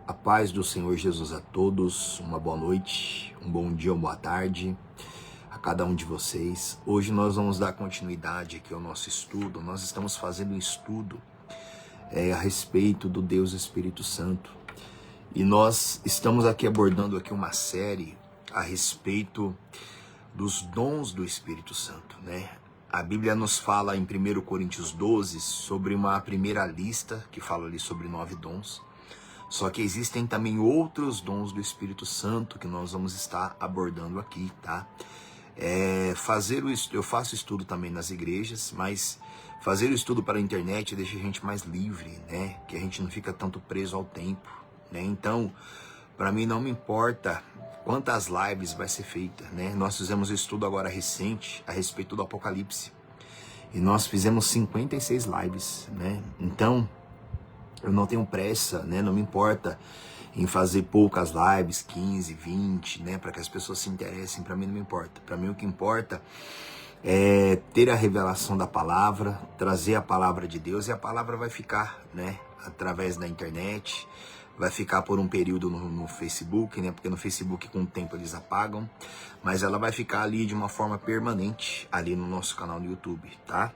A paz do Senhor Jesus a todos, uma boa noite, um bom dia, uma boa tarde a cada um de vocês. Hoje nós vamos dar continuidade aqui ao nosso estudo. Nós estamos fazendo um estudo a respeito do Deus Espírito Santo. E nós estamos aqui abordando aqui uma série a respeito dos dons do Espírito Santo, né? A Bíblia nos fala em 1 Coríntios 12 sobre uma primeira lista que fala ali sobre 9 dons. Só que existem também outros dons do Espírito Santo que nós vamos estar abordando aqui, tá? Eu faço estudo também nas igrejas, mas fazer o estudo para a internet deixa a gente mais livre, né? Que a gente não fica tanto preso ao tempo, né? Então, para mim não me importa quantas lives vai ser feita, né? Nós fizemos um estudo agora recente a respeito do Apocalipse e nós fizemos 56 lives, né? Então, eu não tenho pressa, né? Não me importa em fazer poucas lives, 15, 20, né? Para que as pessoas se interessem. Para mim não me importa. Para mim o que importa é ter a revelação da palavra, trazer a palavra de Deus, e a palavra vai ficar, né? Através da internet, vai ficar por um período no Facebook, né? Porque no Facebook com o tempo eles apagam, mas ela vai ficar ali de uma forma permanente ali no nosso canal no YouTube, tá?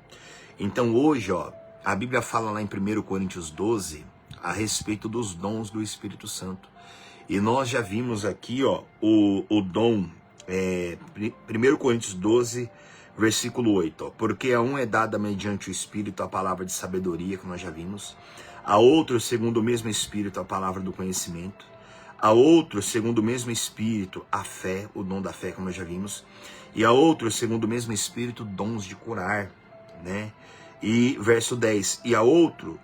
Então hoje, ó, a Bíblia fala lá em 1 Coríntios 12 a respeito dos dons do Espírito Santo. E nós já vimos aqui, ó, o dom, 1 Coríntios 12, versículo 8. Ó, porque a um é dada mediante o Espírito a palavra de sabedoria, que nós já vimos. A outro, segundo o mesmo Espírito, a palavra do conhecimento. A outro, segundo o mesmo Espírito, a fé, o dom da fé, como nós já vimos. E a outro, segundo o mesmo Espírito, dons de curar, né? E verso 10, e a outro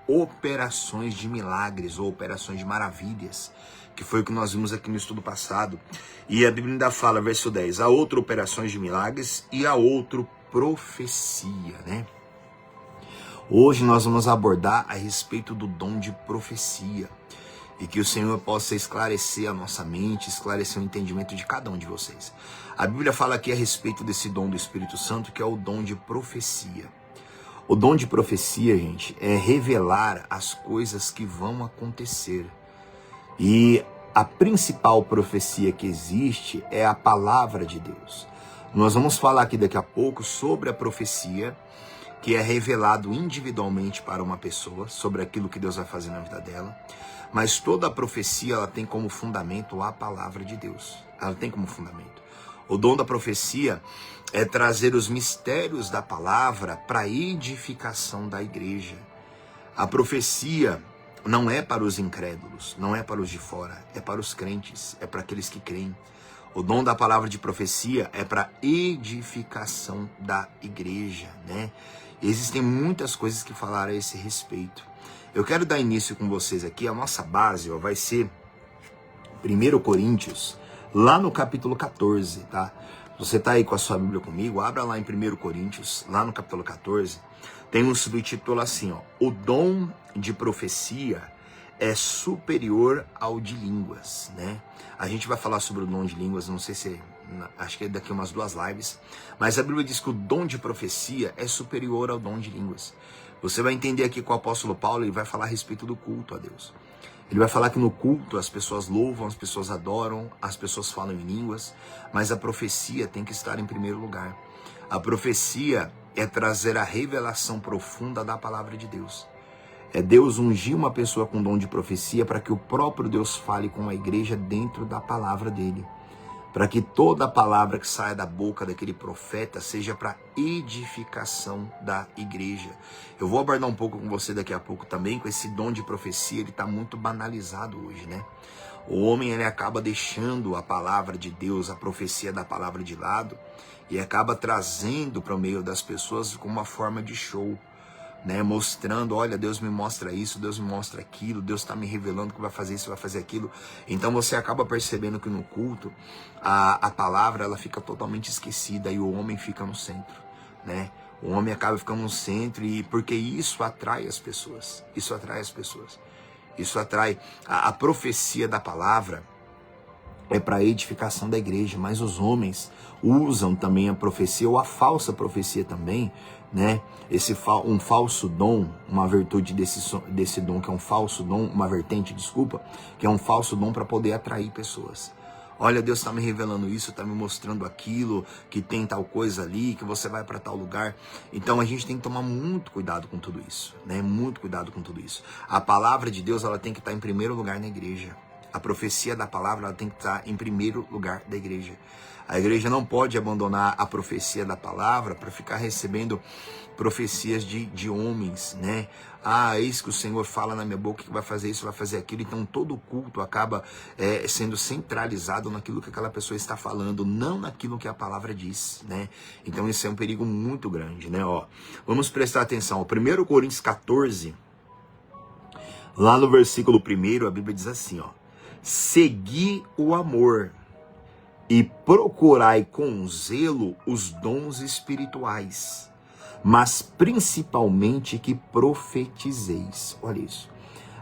operações de milagres ou operações de maravilhas, que foi o que nós vimos aqui no estudo passado. E a Bíblia ainda fala, verso 10, a outro operações de milagres e a outro profecia, né? Hoje nós vamos abordar a respeito do dom de profecia, e que o Senhor possa esclarecer a nossa mente, esclarecer o entendimento de cada um de vocês. A Bíblia fala aqui a respeito desse dom do Espírito Santo, que é o dom de profecia. O dom de profecia, gente, é revelar as coisas que vão acontecer. E a principal profecia que existe é a palavra de Deus. Nós vamos falar aqui daqui a pouco sobre a profecia, que é revelado individualmente para uma pessoa, sobre aquilo que Deus vai fazer na vida dela. Mas toda a profecia, ela tem como fundamento a palavra de Deus. Ela tem como fundamento. O dom da profecia é trazer os mistérios da palavra para a edificação da igreja. A profecia não é para os incrédulos, não é para os de fora, é para os crentes, é para aqueles que creem. O dom da palavra de profecia é para edificação da igreja, né? Existem muitas coisas que falar a esse respeito. Eu quero dar início com vocês aqui, a nossa base, ó, vai ser 1 Coríntios, lá no capítulo 14, tá? Você tá aí com a sua Bíblia comigo, abra lá em 1 Coríntios, lá no capítulo 14, tem um subtítulo assim, ó, o dom de profecia é superior ao de línguas, né? A gente vai falar sobre o dom de línguas, não sei se, acho que é daqui umas 2 lives, mas a Bíblia diz que o dom de profecia é superior ao dom de línguas. Você vai entender aqui com o apóstolo Paulo, ele vai falar a respeito do culto a Deus. Ele vai falar que no culto as pessoas louvam, as pessoas adoram, as pessoas falam em línguas, mas a profecia tem que estar em primeiro lugar. A profecia é trazer a revelação profunda da palavra de Deus. É Deus ungir uma pessoa com dom de profecia para que o próprio Deus fale com a igreja dentro da palavra dele. Para que toda a palavra que saia da boca daquele profeta seja para edificação da igreja. Eu vou abordar um pouco com você daqui a pouco também, com esse dom de profecia, ele está muito banalizado hoje, né? O homem, ele acaba deixando a palavra de Deus, a profecia da palavra de lado, e acaba trazendo para o meio das pessoas como uma forma de show, né? Mostrando, olha, Deus me mostra isso, Deus me mostra aquilo, Deus está me revelando que vai fazer isso, vai fazer aquilo. Então você acaba percebendo que no culto a palavra, ela fica totalmente esquecida e o homem fica no centro, né? O homem acaba ficando no centro, e porque isso atrai as pessoas, isso atrai as pessoas, isso atrai a profecia da palavra. É para a edificação da igreja, mas os homens usam também a profecia, ou a falsa profecia também, né? Um falso dom, uma virtude desse dom que é um falso dom, uma vertente, desculpa, que é um falso dom para poder atrair pessoas. Olha, Deus está me revelando isso, está me mostrando aquilo, que tem tal coisa ali, que você vai para tal lugar. Então a gente tem que tomar muito cuidado com tudo isso, né? Muito cuidado com tudo isso. A palavra de Deus, ela tem que estar em primeiro lugar na igreja. A profecia da palavra, ela tem que estar em primeiro lugar da igreja. A igreja não pode abandonar a profecia da palavra para ficar recebendo profecias de homens, né? Ah, eis que o Senhor fala na minha boca que vai fazer isso, vai fazer aquilo. Então todo o culto acaba sendo centralizado naquilo que aquela pessoa está falando, não naquilo que a palavra diz, né? Então isso é um perigo muito grande, né? Ó, vamos prestar atenção. 1 Coríntios 14, lá no versículo 1, a Bíblia diz assim, ó: segui o amor e procurai com zelo os dons espirituais, mas principalmente que profetizeis. Olha isso.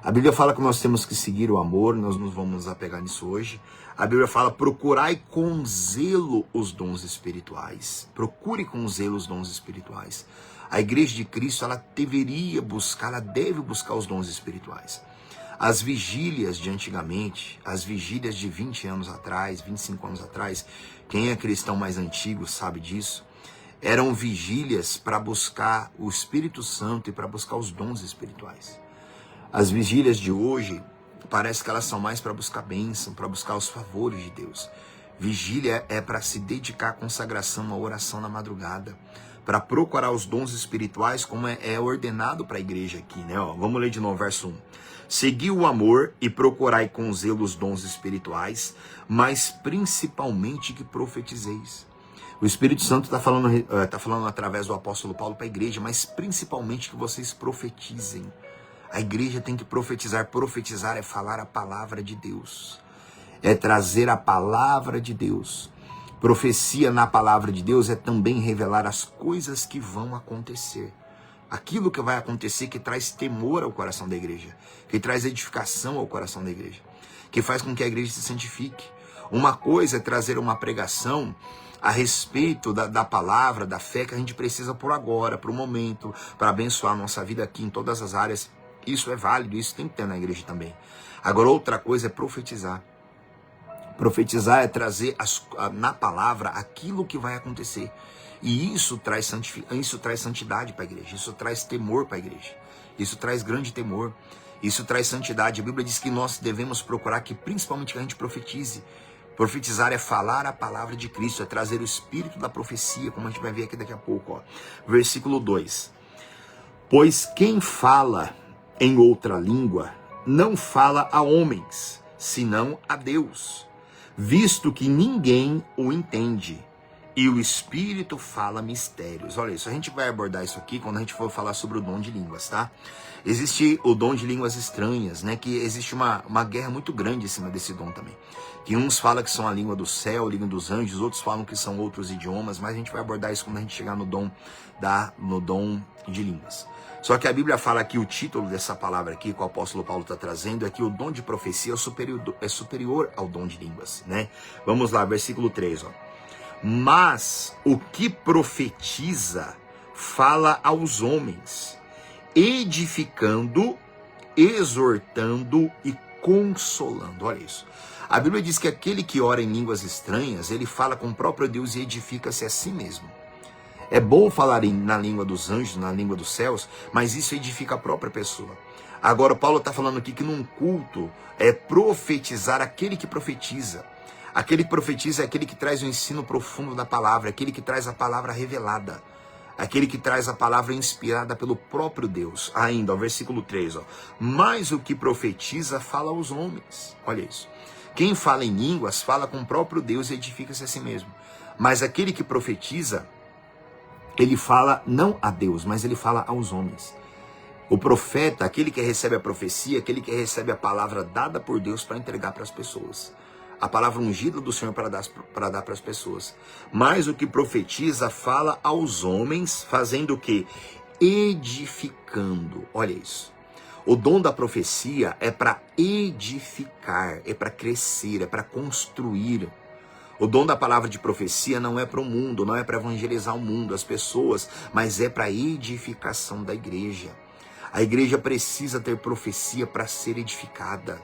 A Bíblia fala que nós temos que seguir o amor, nós não vamos nos apegar nisso hoje. A Bíblia fala: procurai com zelo os dons espirituais. Procure com zelo os dons espirituais. A igreja de Cristo, ela deveria buscar, ela deve buscar os dons espirituais. As vigílias de antigamente, as vigílias de 20 anos atrás, 25 anos atrás, quem é cristão mais antigo sabe disso, eram vigílias para buscar o Espírito Santo e para buscar os dons espirituais. As vigílias de hoje, parece que elas são mais para buscar bênção, para buscar os favores de Deus. Vigília é para se dedicar à consagração, à oração na madrugada, para procurar os dons espirituais, como é ordenado para a igreja aqui, né? Ó, vamos ler de novo, verso 1. Segui o amor e procurai com zelo os dons espirituais, mas principalmente que profetizeis. O Espírito Santo está falando através do apóstolo Paulo para a igreja, mas principalmente que vocês profetizem. A igreja tem que profetizar. Profetizar é falar a palavra de Deus, é trazer a palavra de Deus. Profecia na palavra de Deus é também revelar as coisas que vão acontecer. Aquilo que vai acontecer, que traz temor ao coração da igreja, que traz edificação ao coração da igreja, que faz com que a igreja se santifique. Uma coisa é trazer uma pregação a respeito da palavra, da fé que a gente precisa por agora, para o momento, para abençoar a nossa vida aqui em todas as áreas. Isso é válido, isso tem que ter na igreja também. Agora, outra coisa é profetizar. Profetizar é trazer na palavra aquilo que vai acontecer. E isso traz santidade para a igreja, isso traz temor para a igreja, isso traz grande temor, isso traz santidade. A Bíblia diz que nós devemos procurar que principalmente que a gente profetize. Profetizar é falar a palavra de Cristo, é trazer o espírito da profecia, como a gente vai ver aqui daqui a pouco. Ó. Versículo 2. Pois quem fala em outra língua não fala a homens, senão a Deus, visto que ninguém o entende. E o Espírito fala mistérios. Olha isso, a gente vai abordar isso aqui quando a gente for falar sobre o dom de línguas, tá? Existe o dom de línguas estranhas, né? Que existe uma guerra muito grande em cima desse dom também. Que uns falam que são a língua do céu, a língua dos anjos, outros falam que são outros idiomas, mas a gente vai abordar isso quando a gente chegar no dom de línguas. Só que a Bíblia fala que o título dessa palavra aqui, que o apóstolo Paulo está trazendo, é que o dom de profecia é superior ao dom de línguas, né? Vamos lá, versículo 3, ó. Mas o que profetiza fala aos homens, edificando, exortando e consolando. Olha isso. A Bíblia diz que aquele que ora em línguas estranhas, ele fala com o próprio Deus e edifica-se a si mesmo. É bom falar na língua dos anjos, na língua dos céus, mas isso edifica a própria pessoa. Agora, Paulo está falando aqui que num culto é profetizar aquele que profetiza. Aquele que profetiza é aquele que traz o ensino profundo da palavra, aquele que traz a palavra revelada, aquele que traz a palavra inspirada pelo próprio Deus. Ainda, ó, versículo 3, ó. Mas o que profetiza fala aos homens. Olha isso. Quem fala em línguas fala com o próprio Deus e edifica-se a si mesmo. Mas aquele que profetiza, ele fala não a Deus, mas ele fala aos homens. O profeta, aquele que recebe a profecia, aquele que recebe a palavra dada por Deus para entregar para as pessoas. A palavra ungida do Senhor para dar para as pessoas. Mas o que profetiza fala aos homens, fazendo o quê? Edificando. Olha isso. O dom da profecia é para edificar, é para crescer, é para construir. O dom da palavra de profecia não é para o mundo, não é para evangelizar o mundo, as pessoas, mas é para a edificação da igreja. A igreja precisa ter profecia para ser edificada,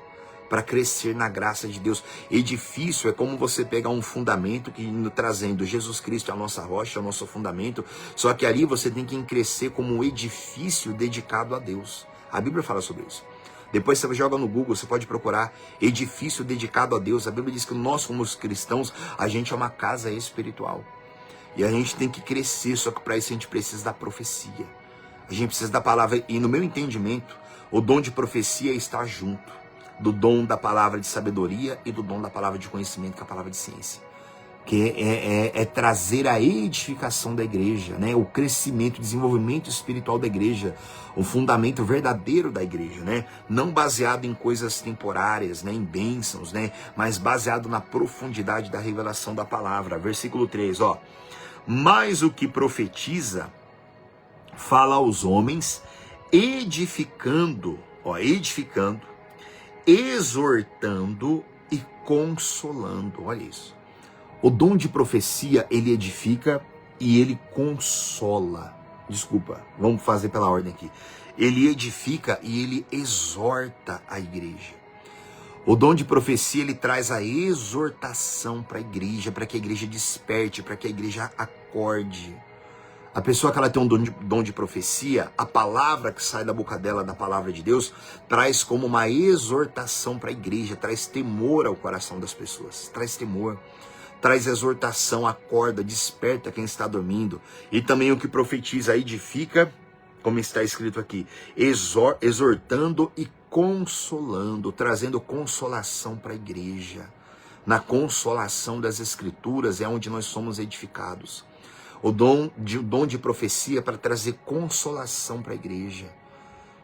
para crescer na graça de Deus. Edifício é como você pegar um fundamento que trazendo Jesus Cristo a nossa rocha, o nosso fundamento, só que ali você tem que crescer como um edifício dedicado a Deus. A Bíblia fala sobre isso. Depois você joga no Google, você pode procurar edifício dedicado a Deus. A Bíblia diz que nós, como os cristãos, a gente é uma casa espiritual. E a gente tem que crescer, só que para isso a gente precisa da profecia. A gente precisa da palavra, e no meu entendimento, o dom de profecia está junto do dom da palavra de sabedoria e do dom da palavra de conhecimento, que é a palavra de ciência. Que é trazer a edificação da igreja, né? O crescimento, o desenvolvimento espiritual da igreja, o fundamento verdadeiro da igreja, né? Não baseado em coisas temporárias, né? Em bênçãos, né? Mas baseado na profundidade da revelação da palavra. Versículo 3, ó. Mas o que profetiza, fala aos homens, edificando, exortando e consolando. Olha isso. O dom de profecia, ele edifica e ele consola. Desculpa, vamos fazer pela ordem aqui. Ele edifica e ele exorta a igreja. O dom de profecia, ele traz a exortação para a igreja, para que a igreja desperte, para que a igreja acorde. A pessoa que ela tem um dom de profecia, a palavra que sai da boca dela, da palavra de Deus, traz como uma exortação para a igreja, traz temor ao coração das pessoas, traz temor. Traz exortação, acorda, desperta quem está dormindo. E também o que profetiza, edifica, como está escrito aqui, exortando e consolando, trazendo consolação para a igreja. Na consolação das escrituras é onde nós somos edificados. O dom de profecia é para trazer consolação para a igreja.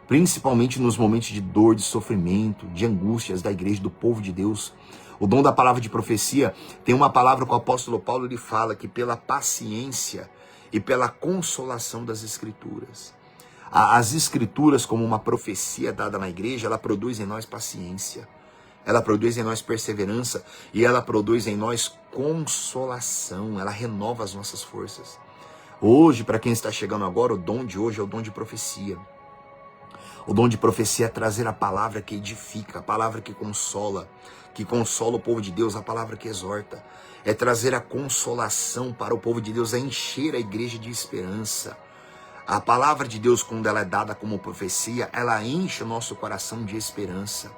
Principalmente nos momentos de dor, de sofrimento, de angústias da igreja, do povo de Deus. O dom da palavra de profecia, tem uma palavra que o apóstolo Paulo ele fala que pela paciência e pela consolação das escrituras. As escrituras, como uma profecia dada na igreja, ela produz em nós paciência, ela produz em nós perseverança e ela produz em nós consolação, ela renova as nossas forças. Hoje, para quem está chegando agora, o dom de hoje é o dom de profecia. O dom de profecia é trazer a palavra que edifica, a palavra que consola o povo de Deus, a palavra que exorta. É trazer a consolação para o povo de Deus, é encher a igreja de esperança. A palavra de Deus, quando ela é dada como profecia, ela enche o nosso coração de esperança.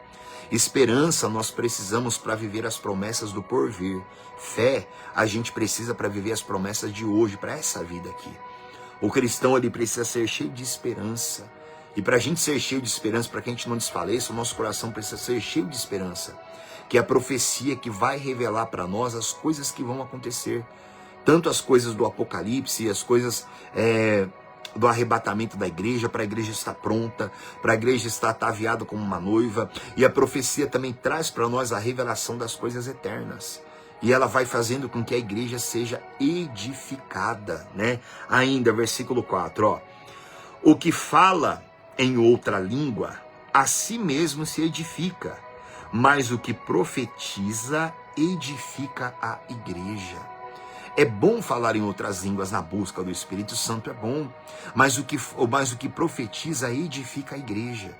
Esperança nós precisamos para viver as promessas do porvir. Fé a gente precisa para viver as promessas de hoje, para essa vida aqui. O cristão ele precisa ser cheio de esperança. E para a gente ser cheio de esperança, para que a gente não desfaleça, o nosso coração precisa ser cheio de esperança. Que é a profecia que vai revelar para nós as coisas que vão acontecer. Tanto as coisas do Apocalipse, as coisas do arrebatamento da igreja, para a igreja estar pronta, para a igreja estar ataviada como uma noiva. E a profecia também traz para nós a revelação das coisas eternas. E ela vai fazendo com que a igreja seja edificada, né? Ainda, versículo 4, ó. O que fala em outra língua, a si mesmo se edifica, mas o que profetiza, edifica a igreja. É bom falar em outras línguas na busca do Espírito Santo, é bom, mas o que profetiza, edifica a igreja.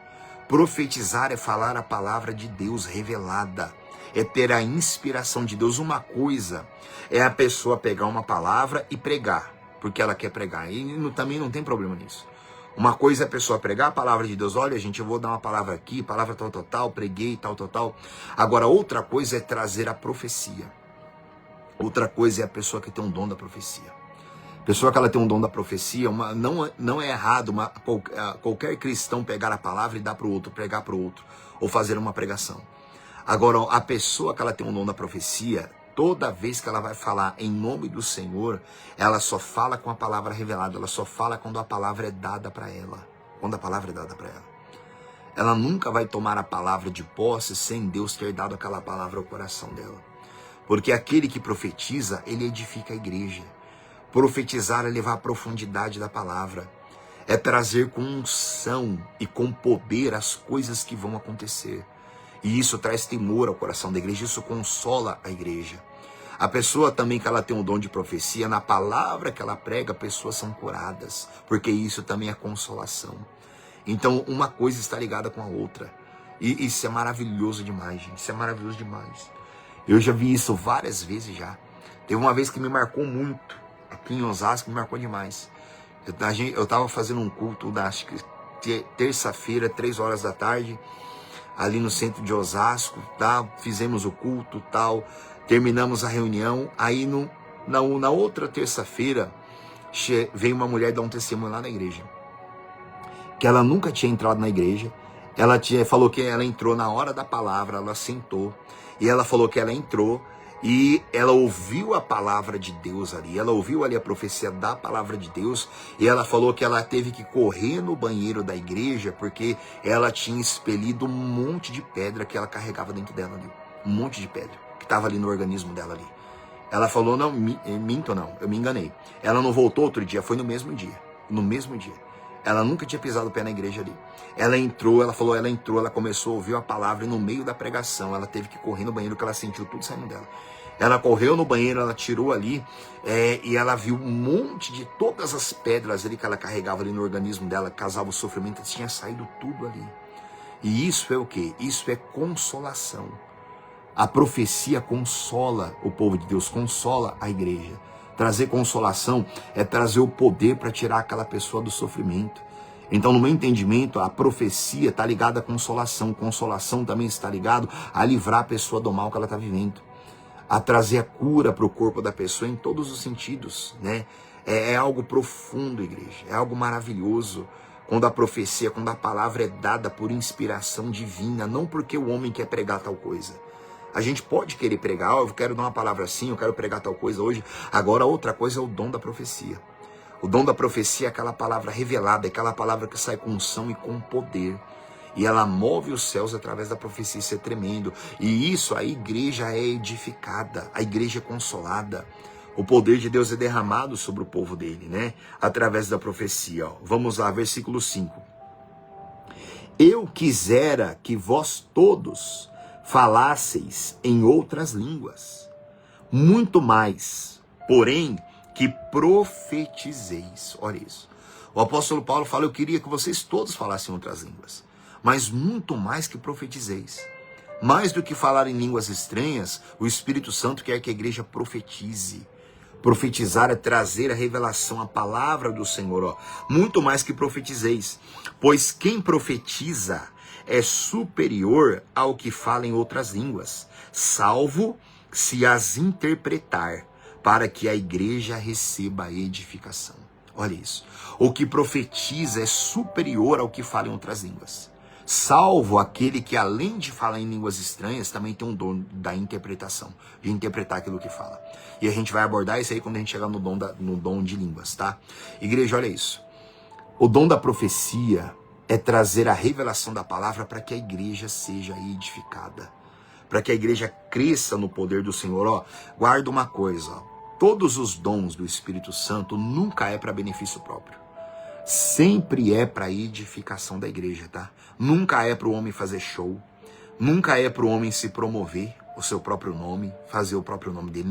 Profetizar é falar a palavra de Deus revelada, é ter a inspiração de Deus. Uma coisa é a pessoa pegar uma palavra e pregar, porque ela quer pregar, e também não tem problema nisso. Uma coisa é a pessoa pregar a palavra de Deus. Olha, gente, eu vou dar uma palavra aqui, palavra tal, preguei, tal. Agora, outra coisa é trazer a profecia. Outra coisa é a pessoa que tem um dom da profecia. Pessoa que ela tem um dom da profecia, não é errado qualquer cristão pegar a palavra e dar para o outro, pregar para o outro, ou fazer uma pregação. Agora, a pessoa que ela tem um dom da profecia, toda vez que ela vai falar em nome do Senhor, ela só fala com a palavra revelada, ela só fala quando a palavra é dada para ela. Quando a palavra é dada para ela. Ela nunca vai tomar a palavra de posse sem Deus ter dado aquela palavra ao coração dela. Porque aquele que profetiza, ele edifica a igreja. Profetizar é levar a profundidade da palavra. É trazer com unção e com poder as coisas que vão acontecer. E isso traz temor ao coração da igreja, isso consola a igreja. A pessoa também que ela tem um dom de profecia, na palavra que ela prega, pessoas são curadas, porque isso também é consolação. Então, uma coisa está ligada com a outra. E isso é maravilhoso demais, gente. Isso é maravilhoso demais. Eu já vi isso várias vezes já. Teve uma vez que me marcou muito, aqui em Osasco, me marcou demais. Eu estava fazendo um culto, acho que terça-feira, 3 horas da tarde, ali no centro de Osasco, tá? Fizemos o culto, tal, terminamos a reunião. Aí na outra terça-feira veio uma mulher dar um testemunho lá na igreja, que ela nunca tinha entrado na igreja. Ela falou que ela entrou na hora da palavra, ela sentou, e ela falou que ela entrou e ela ouviu a palavra de Deus ali, ela ouviu ali a profecia da palavra de Deus, e ela falou que ela teve que correr no banheiro da igreja, porque ela tinha expelido um monte de pedra que ela carregava dentro dela ali, um monte de pedra, que estava ali no organismo dela ali. Ela falou, não, minto não, eu me enganei. Ela não voltou outro dia, foi no mesmo dia, Ela nunca tinha pisado o pé na igreja ali. Ela entrou, ela começou a ouvir a palavra, e no meio da pregação, ela teve que correr no banheiro, que ela sentiu tudo saindo dela. Ela correu no banheiro, ela tirou ali, e ela viu um monte de todas as pedras ali que ela carregava ali no organismo dela, que causava o sofrimento, tinha saído tudo ali. E isso é o quê? Isso é consolação. A profecia consola o povo de Deus, consola a igreja. Trazer consolação é trazer o poder para tirar aquela pessoa do sofrimento. Então, no meu entendimento, a profecia está ligada à consolação. Consolação também está ligado a livrar a pessoa do mal que ela está vivendo, a trazer a cura para o corpo da pessoa em todos os sentidos, né? É algo profundo, igreja. É algo maravilhoso. Quando a profecia, quando a palavra é dada por inspiração divina, não porque o homem quer pregar tal coisa. A gente pode querer pregar, eu quero dar uma palavra assim, eu quero pregar tal coisa hoje. Agora, outra coisa é o dom da profecia. O dom da profecia é aquela palavra revelada, é aquela palavra que sai com unção e com poder. E ela move os céus através da profecia, isso é tremendo. E isso, a igreja é edificada, a igreja é consolada. O poder de Deus é derramado sobre o povo dele, né? Através da profecia. Ó. Vamos lá, versículo 5. Eu quisera que vós todos falasseis em outras línguas, muito mais, porém, que profetizeis. Olha isso. O apóstolo Paulo fala, eu queria que vocês todos falassem outras línguas, mas muito mais que profetizeis. Mais do que falar em línguas estranhas, o Espírito Santo quer que a igreja profetize. Profetizar é trazer a revelação, a palavra do Senhor. Ó. Muito mais que profetizeis, pois quem profetiza é superior ao que fala em outras línguas, salvo se as interpretar, para que a igreja receba a edificação. Olha isso. O que profetiza é superior ao que fala em outras línguas, salvo aquele que, além de falar em línguas estranhas, também tem um dom da interpretação, de interpretar aquilo que fala. E a gente vai abordar isso aí quando a gente chegar no dom de línguas, tá? Igreja, olha isso. O dom da profecia é trazer a revelação da palavra para que a igreja seja edificada, para que a igreja cresça no poder do Senhor. Ó, guarda uma coisa, ó, todos os dons do Espírito Santo nunca é para benefício próprio, sempre é para edificação da igreja, tá? Nunca é para o homem fazer show, nunca é para o homem se promover o seu próprio nome, fazer o próprio nome dele,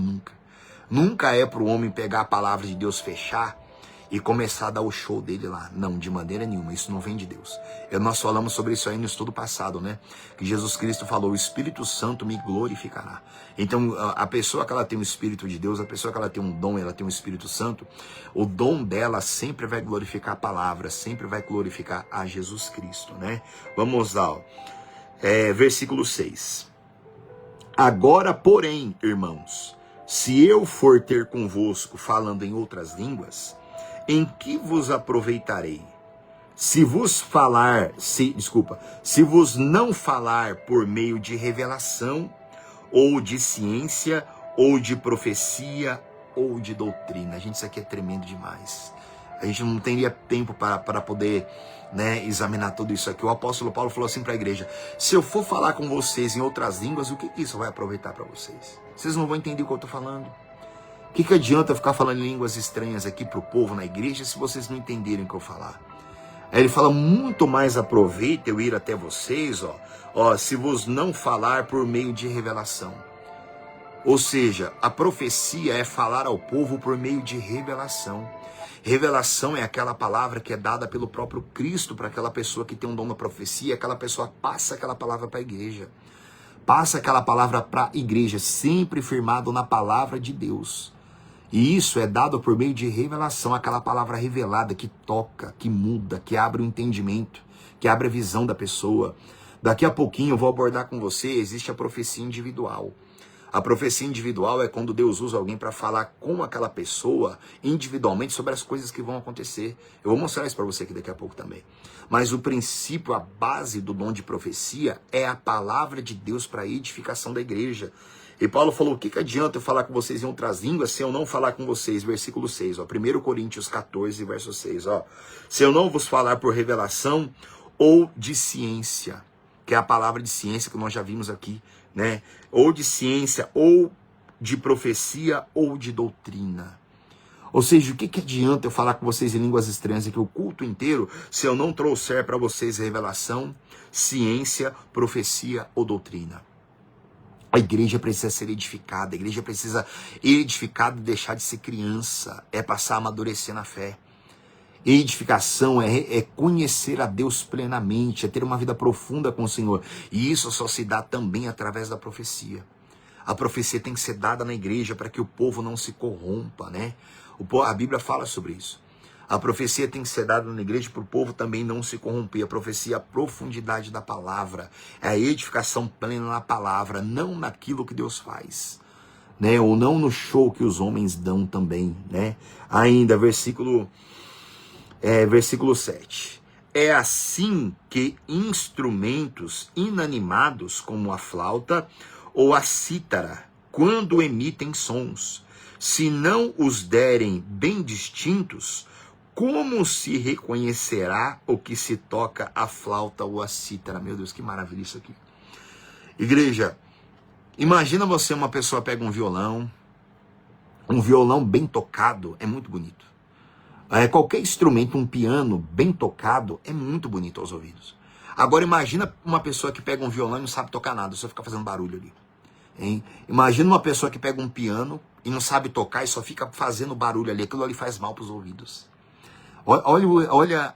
nunca é para o homem pegar a palavra de Deus, fechar e começar a dar o show dele lá. Não, de maneira nenhuma, isso não vem de Deus. Nós falamos sobre isso aí no estudo passado, né? Que Jesus Cristo falou, o Espírito Santo me glorificará. Então, a pessoa que ela tem o Espírito de Deus, a pessoa que ela tem um dom, ela tem o Espírito Santo, o dom dela sempre vai glorificar a palavra, sempre vai glorificar a Jesus Cristo, né? Vamos lá, ó. Versículo 6. Agora, porém, irmãos, se eu for ter convosco falando em outras línguas, em que vos aproveitarei? Se vos não falar por meio de revelação, ou de ciência, ou de profecia, ou de doutrina. Gente, isso aqui é tremendo demais. A gente não teria tempo para poder, né, examinar tudo isso aqui. O apóstolo Paulo falou assim para a igreja, se eu for falar com vocês em outras línguas, o que isso vai aproveitar para vocês? Vocês não vão entender o que eu estou falando. O que adianta eu ficar falando em línguas estranhas aqui para o povo na igreja se vocês não entenderem o que eu falar? Aí ele fala, muito mais aproveita eu ir até vocês, ó, se vos não falar por meio de revelação. Ou seja, a profecia é falar ao povo por meio de revelação. Revelação é aquela palavra que é dada pelo próprio Cristo para aquela pessoa que tem um dom da profecia, aquela pessoa passa aquela palavra para a igreja. Passa aquela palavra para a igreja, sempre firmado na palavra de Deus. E isso é dado por meio de revelação, aquela palavra revelada que toca, que muda, que abre o entendimento, que abre a visão da pessoa. Daqui a pouquinho eu vou abordar com você, existe a profecia individual. A profecia individual é quando Deus usa alguém para falar com aquela pessoa individualmente sobre as coisas que vão acontecer. Eu vou mostrar isso para você aqui daqui a pouco também. Mas o princípio, a base do dom de profecia é a palavra de Deus para a edificação da igreja. E Paulo falou, o que adianta eu falar com vocês em outras línguas se eu não falar com vocês? Versículo 6, ó, 1 Coríntios 14, verso 6. Ó, se eu não vos falar por revelação ou de ciência, que é a palavra de ciência que nós já vimos aqui, né? Ou de ciência, ou de profecia, ou de doutrina. Ou seja, o que adianta eu falar com vocês em línguas estranhas aqui o culto inteiro se eu não trouxer para vocês revelação, ciência, profecia ou doutrina? A igreja precisa ser edificada, a igreja precisa edificada e deixar de ser criança, é passar a amadurecer na fé. Edificação é conhecer a Deus plenamente, é ter uma vida profunda com o Senhor. E isso só se dá também através da profecia. A profecia tem que ser dada na igreja para que o povo não se corrompa, né? A Bíblia fala sobre isso. A profecia tem que ser dada na igreja para o povo também não se corromper. A profecia é a profundidade da palavra, é a edificação plena na palavra, não naquilo que Deus faz, né? Ou não no show que os homens dão também, né? Ainda, versículo 7. É assim que instrumentos inanimados como a flauta ou a cítara, quando emitem sons, se não os derem bem distintos, como se reconhecerá o que se toca a flauta ou a cítara? Meu Deus, que maravilha isso aqui. Igreja, imagina você, uma pessoa pega um violão bem tocado, é muito bonito. Qualquer instrumento, um piano bem tocado, é muito bonito aos ouvidos. Agora imagina uma pessoa que pega um violão e não sabe tocar nada, só fica fazendo barulho ali. Hein? Imagina uma pessoa que pega um piano e não sabe tocar e só fica fazendo barulho ali. Aquilo ali faz mal para os ouvidos. Olha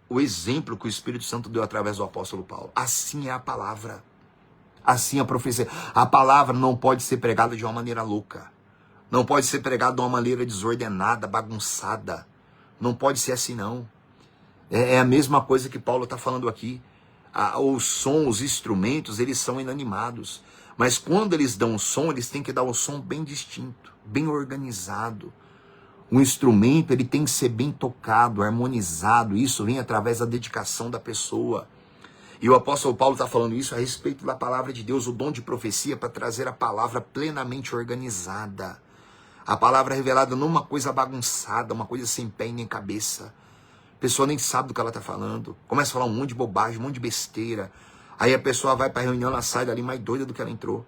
o exemplo que o Espírito Santo deu através do apóstolo Paulo. Assim é a palavra. Assim é a profecia. A palavra não pode ser pregada de uma maneira louca. Não pode ser pregada de uma maneira desordenada, bagunçada. Não pode ser assim, não. É a mesma coisa que Paulo está falando aqui. O som, os instrumentos, eles são inanimados. Mas quando eles dão o som, eles têm que dar o som bem distinto, bem organizado. O instrumento, ele tem que ser bem tocado, harmonizado. Isso vem através da dedicação da pessoa. E o apóstolo Paulo está falando isso a respeito da palavra de Deus, o dom de profecia para trazer a palavra plenamente organizada. A palavra revelada não uma coisa bagunçada, uma coisa sem pé e nem cabeça. A pessoa nem sabe do que ela está falando. Começa a falar um monte de bobagem, um monte de besteira. Aí a pessoa vai para a reunião, ela sai dali mais doida do que ela entrou.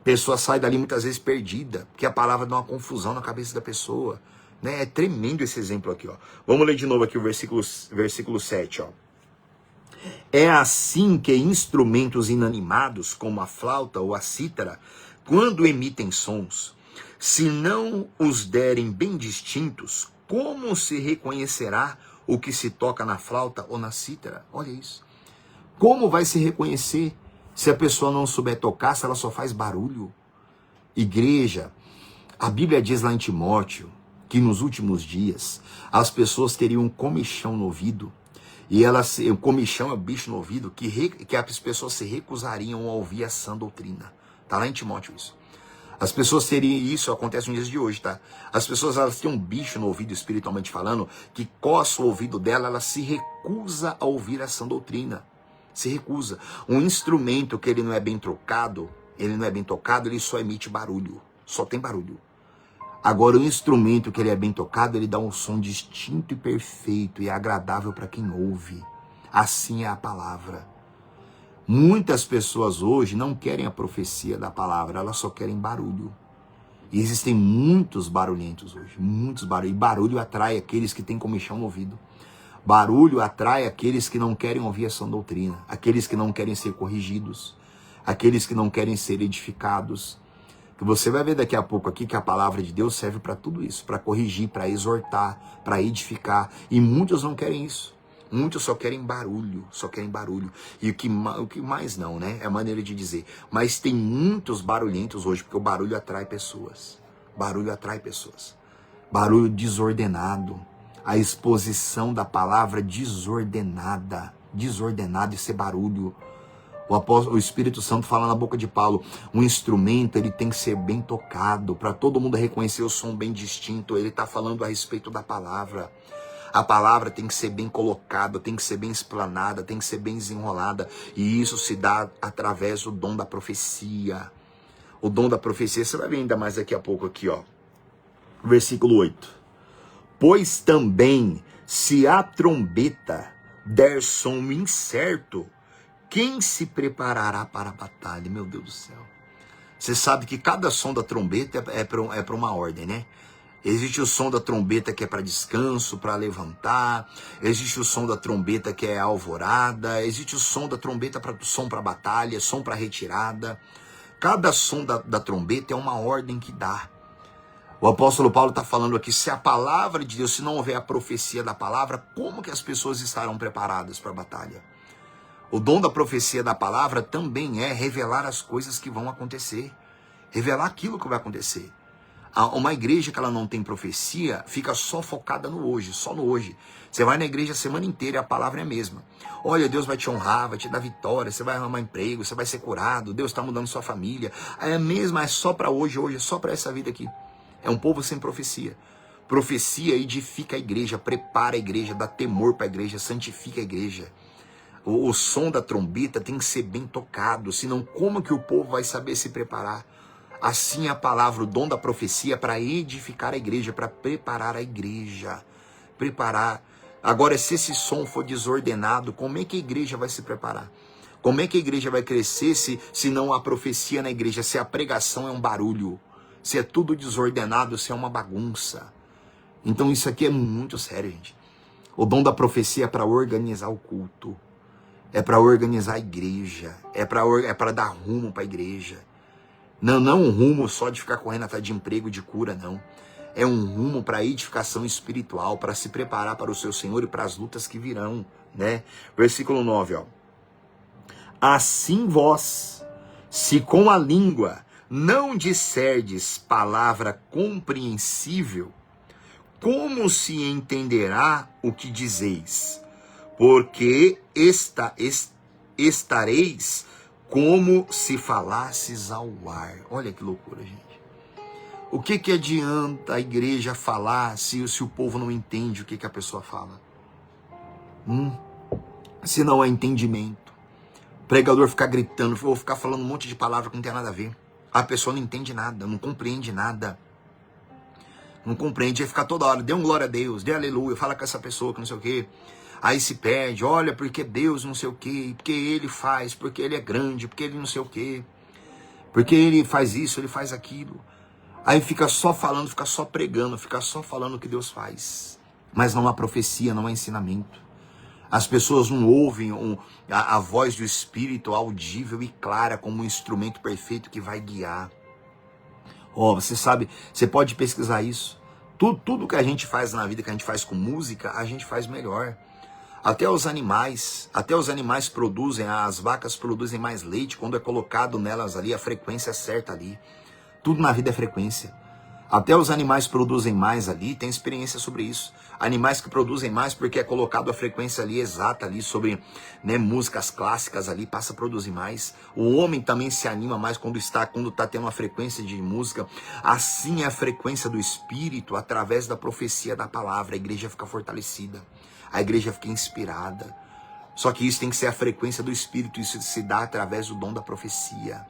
A pessoa sai dali muitas vezes perdida, porque a palavra dá uma confusão na cabeça da pessoa. Né? É tremendo esse exemplo aqui. Ó. Vamos ler de novo aqui o versículo 7. Ó. É assim que instrumentos inanimados, como a flauta ou a cítara, quando emitem sons, se não os derem bem distintos, como se reconhecerá o que se toca na flauta ou na cítara? Olha isso. Como vai se reconhecer se a pessoa não souber tocar, se ela só faz barulho? Igreja, a Bíblia diz lá em Timóteo que nos últimos dias as pessoas teriam um comichão no ouvido. E o comichão é o bicho no ouvido que as pessoas se recusariam a ouvir a sã doutrina. Está lá em Timóteo isso. As pessoas teriam, isso acontece nos dias de hoje, tá? As pessoas, elas têm um bicho no ouvido, espiritualmente falando, que coça o ouvido dela, ela se recusa a ouvir a sã doutrina. Se recusa. Um instrumento que ele não é bem tocado, ele só emite barulho. Só tem barulho. Agora, o instrumento que ele é bem tocado, ele dá um som distinto e perfeito e agradável para quem ouve. Assim é a palavra. Muitas pessoas hoje não querem a profecia da palavra, elas só querem barulho. E existem muitos barulhentos hoje, muitos barulhos. E barulho atrai aqueles que têm comichão no ouvido. Barulho atrai aqueles que não querem ouvir a sã doutrina, aqueles que não querem ser corrigidos, aqueles que não querem ser edificados. Que você vai ver daqui a pouco aqui que a palavra de Deus serve para tudo isso, para corrigir, para exortar, para edificar. E muitos não querem isso. Muitos só querem barulho, só querem barulho. E o que mais não, né? É a maneira de dizer. Mas tem muitos barulhentos hoje, porque o barulho atrai pessoas. Barulho atrai pessoas. Barulho desordenado. A exposição da palavra desordenada. Desordenado, isso é barulho. O Espírito Santo fala na boca de Paulo, um instrumento ele tem que ser bem tocado, para todo mundo reconhecer o som bem distinto. Ele está falando a respeito da palavra. A palavra tem que ser bem colocada, tem que ser bem explanada, tem que ser bem desenrolada. E isso se dá através do dom da profecia. O dom da profecia, você vai ver ainda mais daqui a pouco aqui, ó. Versículo 8. Pois também, se a trombeta der som incerto, quem se preparará para a batalha? Meu Deus do céu. Você sabe que cada som da trombeta é para uma ordem, né? Existe o som da trombeta que é para descanso, para levantar. Existe o som da trombeta que é alvorada. Existe o som da trombeta som para batalha, som para retirada. Cada som da trombeta é uma ordem que dá. O apóstolo Paulo está falando aqui, se a palavra de Deus, se não houver a profecia da palavra, como que as pessoas estarão preparadas para a batalha? O dom da profecia da palavra também é revelar as coisas que vão acontecer. Revelar aquilo que vai acontecer. Uma igreja que ela não tem profecia, fica só focada no hoje, só no hoje. Você vai na igreja a semana inteira e a palavra é a mesma. Olha, Deus vai te honrar, vai te dar vitória, você vai arrumar emprego, você vai ser curado, Deus está mudando sua família. É a mesma, é só para hoje, é só para essa vida aqui. É um povo sem profecia. Profecia edifica a igreja, prepara a igreja, dá temor para a igreja, santifica a igreja. O som da trombeta tem que ser bem tocado, senão como que o povo vai saber se preparar? Assim a palavra, o dom da profecia para edificar a igreja, para preparar a igreja. Preparar. Agora, se esse som for desordenado, como é que a igreja vai se preparar? Como é que a igreja vai crescer se não há profecia na igreja? Se a pregação é um barulho, se é tudo desordenado, se é uma bagunça. Então isso aqui é muito sério, gente. O dom da profecia é para organizar o culto. É para organizar a igreja. É para dar rumo para a igreja. Não um rumo só de ficar correndo atrás de emprego, de cura, não. É um rumo para a edificação espiritual, para se preparar para o seu Senhor e para as lutas que virão, né? Versículo 9, ó. Assim vós, se com a língua não disserdes palavra compreensível, como se entenderá o que dizeis? Porque estareis como se falasses ao ar. Olha que loucura, gente. O que adianta a igreja falar se o povo não entende o que a pessoa fala? Se não há entendimento. O pregador ficar gritando, vou ficar falando um monte de palavra que não tem nada a ver. A pessoa não entende nada, não compreende nada. Não compreende, vai ficar toda hora, dê um glória a Deus, dê aleluia, fala com essa pessoa que não sei o quê. Aí se perde, olha, porque Deus não sei o quê, porque Ele faz, porque Ele é grande, porque Ele não sei o quê, porque Ele faz isso, Ele faz aquilo. Aí fica só falando, fica só pregando, fica só falando o que Deus faz. Mas não há profecia, não há ensinamento. As pessoas não ouvem a voz do Espírito audível e clara como um instrumento perfeito que vai guiar. Você sabe, você pode pesquisar isso. Tudo que a gente faz na vida, que a gente faz com música, a gente faz melhor. Até os animais produzem, as vacas produzem mais leite quando é colocado nelas ali a frequência certa ali. Tudo na vida é frequência. Até os animais produzem mais ali, tem experiência sobre isso. Animais que produzem mais porque é colocado a frequência ali exata ali sobre, né, músicas clássicas ali, passa a produzir mais. O homem também se anima mais quando está tendo uma frequência de música. Assim é a frequência do Espírito através da profecia da palavra. A igreja fica fortalecida, a igreja fica inspirada. Só que isso tem que ser a frequência do Espírito, isso se dá através do dom da profecia,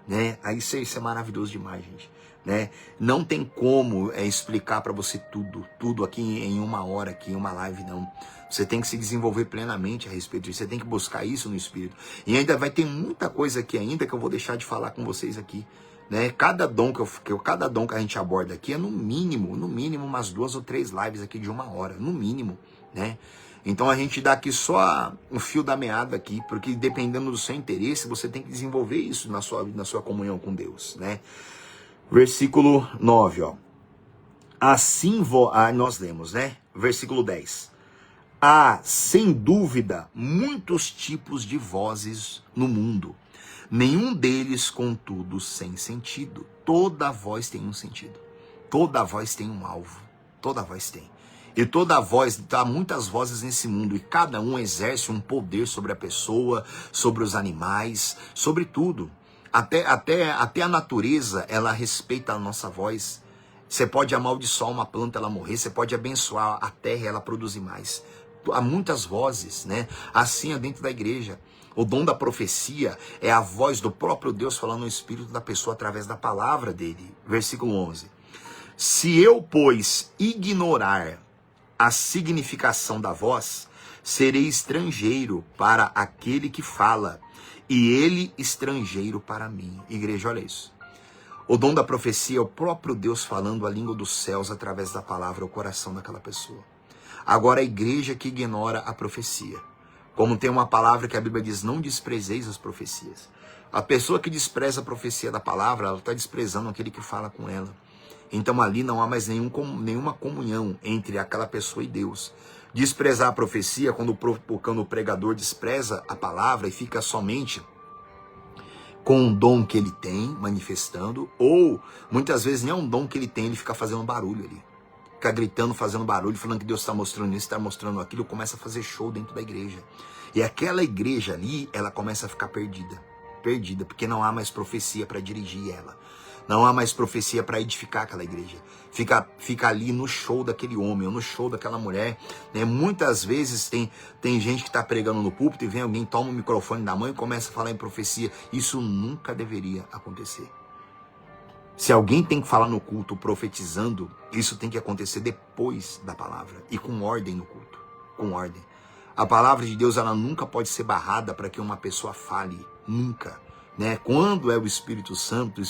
né? Aí isso é maravilhoso demais, gente. Né? Não tem como explicar para você tudo aqui em uma hora, aqui em uma live, não. Você tem que se desenvolver plenamente a respeito disso, você tem que buscar isso no Espírito. E ainda vai ter muita coisa aqui ainda que eu vou deixar de falar com vocês aqui, né? Cada dom que a gente aborda aqui é no mínimo umas 2 ou 3 lives aqui de 1 hora, no mínimo, né? Então a gente dá aqui só um fio da meada aqui, porque dependendo do seu interesse, você tem que desenvolver isso na sua comunhão com Deus, né? Versículo 9, ó. Assim nós lemos, né? Versículo 10. Há, sem dúvida, muitos tipos de vozes no mundo. Nenhum deles, contudo, sem sentido. Toda voz tem um sentido. Toda voz tem um alvo. Toda voz tem. E toda voz, há muitas vozes nesse mundo, e cada um exerce um poder sobre a pessoa, sobre os animais, sobre tudo. Até a natureza, ela respeita a nossa voz. Você pode amaldiçoar uma planta, ela morrer. Você pode abençoar a terra, ela produzir mais. Há muitas vozes, né? Assim é dentro da igreja. O dom da profecia é a voz do próprio Deus falando no espírito da pessoa através da palavra dele. Versículo 11. Se eu, pois, ignorar a significação da voz, serei estrangeiro para aquele que fala, e ele estrangeiro para mim. Igreja, olha isso. O dom da profecia é o próprio Deus falando a língua dos céus através da palavra ao coração daquela pessoa. Agora a igreja que ignora a profecia. Como tem uma palavra que a Bíblia diz, não desprezeis as profecias. A pessoa que despreza a profecia da palavra, ela está desprezando aquele que fala com ela. Então ali não há mais nenhuma comunhão entre aquela pessoa e Deus. Desprezar a profecia, quando o pregador despreza a palavra e fica somente com o dom que ele tem, manifestando, ou muitas vezes nem é um dom que ele tem, ele fica fazendo barulho ali. Fica gritando, fazendo barulho, falando que Deus está mostrando isso, está mostrando aquilo, começa a fazer show dentro da igreja. E aquela igreja ali, ela começa a ficar perdida, porque não há mais profecia para dirigir ela. Não há mais profecia para edificar aquela igreja. Fica ali no show daquele homem, ou no show daquela mulher. Né? Muitas vezes tem gente que está pregando no púlpito e vem alguém, toma o microfone da mão e começa a falar em profecia. Isso nunca deveria acontecer. Se alguém tem que falar no culto profetizando, isso tem que acontecer depois da palavra e com ordem no culto, com ordem. A palavra de Deus, ela nunca pode ser barrada para que uma pessoa fale, nunca. Né? Quando é o Espírito Santo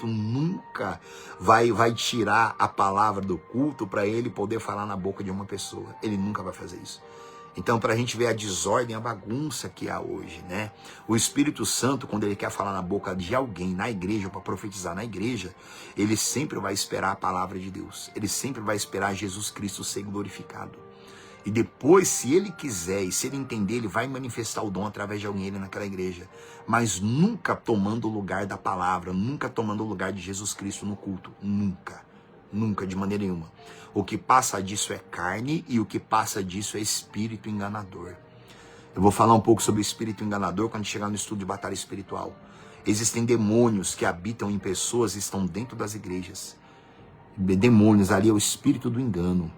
nunca vai tirar a palavra do culto para ele poder falar na boca de uma pessoa. Ele nunca vai fazer isso. Então, para a gente ver a desordem, a bagunça que há hoje, né? O Espírito Santo, quando ele quer falar na boca de alguém, na igreja, para profetizar na igreja, ele sempre vai esperar a palavra de Deus. Ele sempre vai esperar Jesus Cristo ser glorificado. E depois, se ele quiser e se ele entender, ele vai manifestar o dom através de alguém naquela igreja. Mas nunca tomando o lugar da palavra, nunca tomando o lugar de Jesus Cristo no culto. Nunca. Nunca, de maneira nenhuma. O que passa disso é carne e o que passa disso é espírito enganador. Eu vou falar um pouco sobre o espírito enganador quando chegar no estudo de batalha espiritual. Existem demônios que habitam em pessoas e estão dentro das igrejas. Demônios, ali é o espírito do engano,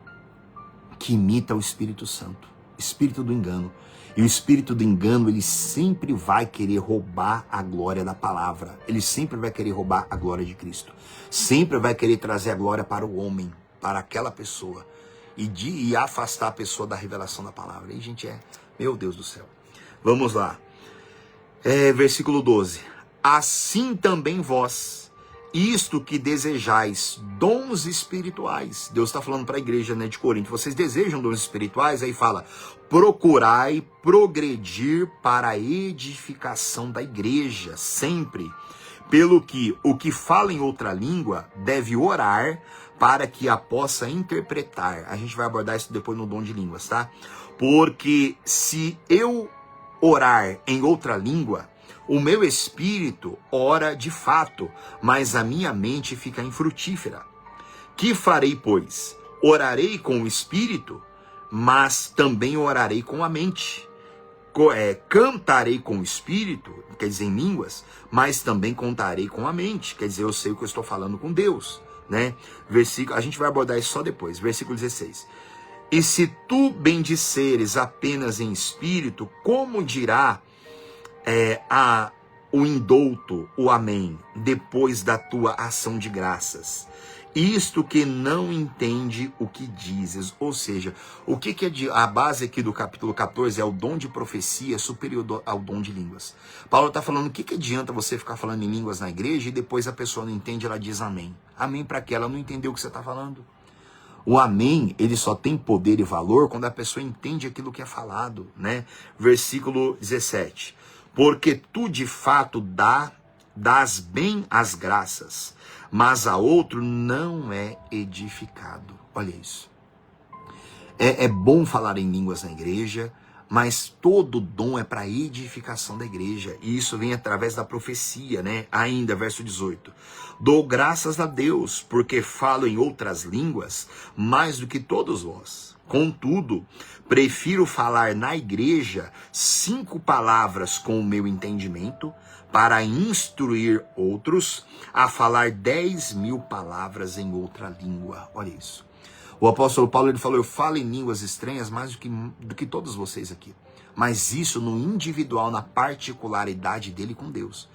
que imita o Espírito Santo. Espírito do engano. E o espírito do engano, ele sempre vai querer roubar a glória da palavra. Ele sempre vai querer roubar a glória de Cristo. Sempre vai querer trazer a glória para o homem, para aquela pessoa. E afastar a pessoa da revelação da palavra. E, gente, meu Deus do céu. Vamos lá. Versículo 12. Assim também vós, isto que desejais, dons espirituais. Deus está falando para a igreja, né, de Corinto. Vocês desejam dons espirituais? Aí fala, procurai progredir para a edificação da igreja, sempre. Pelo que o que fala em outra língua deve orar para que a possa interpretar. A gente vai abordar isso depois no dom de línguas, tá? Porque se eu orar em outra língua, o meu espírito ora de fato, mas a minha mente fica infrutífera. Que farei, pois? Orarei com o espírito, mas também orarei com a mente. Cantarei com o espírito, quer dizer, em línguas, mas também contarei com a mente. Quer dizer, eu sei o que eu estou falando com Deus, né? A gente vai abordar isso só depois. Versículo 16. E se tu bendisseres apenas em espírito, como dirá o indouto, o amém, depois da tua ação de graças? Isto que não entende o que dizes. Ou seja, o que é a base aqui do capítulo 14 é o dom de profecia superior ao dom de línguas. Paulo está falando, o que adianta você ficar falando em línguas na igreja e depois a pessoa não entende, ela diz amém. Amém para quê? Ela não entendeu o que você está falando. O amém, ele só tem poder e valor quando a pessoa entende aquilo que é falado, né? Versículo 17. Porque tu de fato dás bem as graças, mas a outro não é edificado. Olha isso. É bom falar em línguas na igreja, mas todo dom é para edificação da igreja. E isso vem através da profecia, né? Ainda, verso 18. Dou graças a Deus, porque falo em outras línguas mais do que todos vós. Contudo, prefiro falar na igreja 5 palavras com o meu entendimento, para instruir outros a falar 10.000 palavras em outra língua. Olha isso. O apóstolo Paulo, ele falou, eu falo em línguas estranhas mais do que todos vocês aqui. Mas isso no individual, na particularidade dele com Deus.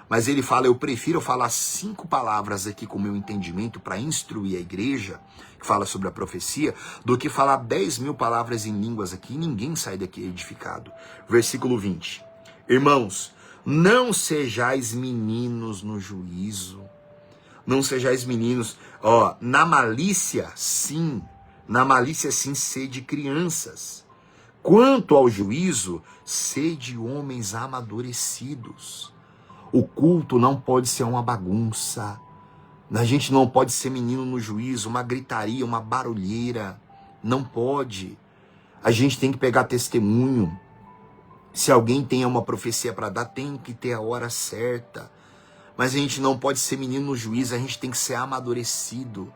Mas ele fala, eu prefiro falar 5 palavras aqui com o meu entendimento para instruir a igreja, que fala sobre a profecia, do que falar 10.000 palavras em línguas aqui e ninguém sai daqui edificado. Versículo 20. Irmãos, não sejais meninos no juízo. Não sejais meninos, na malícia sim, sede crianças. Quanto ao juízo, sede homens amadurecidos. O culto não pode ser uma bagunça. A gente não pode ser menino no juízo, uma gritaria, uma barulheira. Não pode. A gente tem que pegar testemunho. Se alguém tem uma profecia para dar, tem que ter a hora certa. Mas a gente não pode ser menino no juízo, a gente tem que ser amadurecido.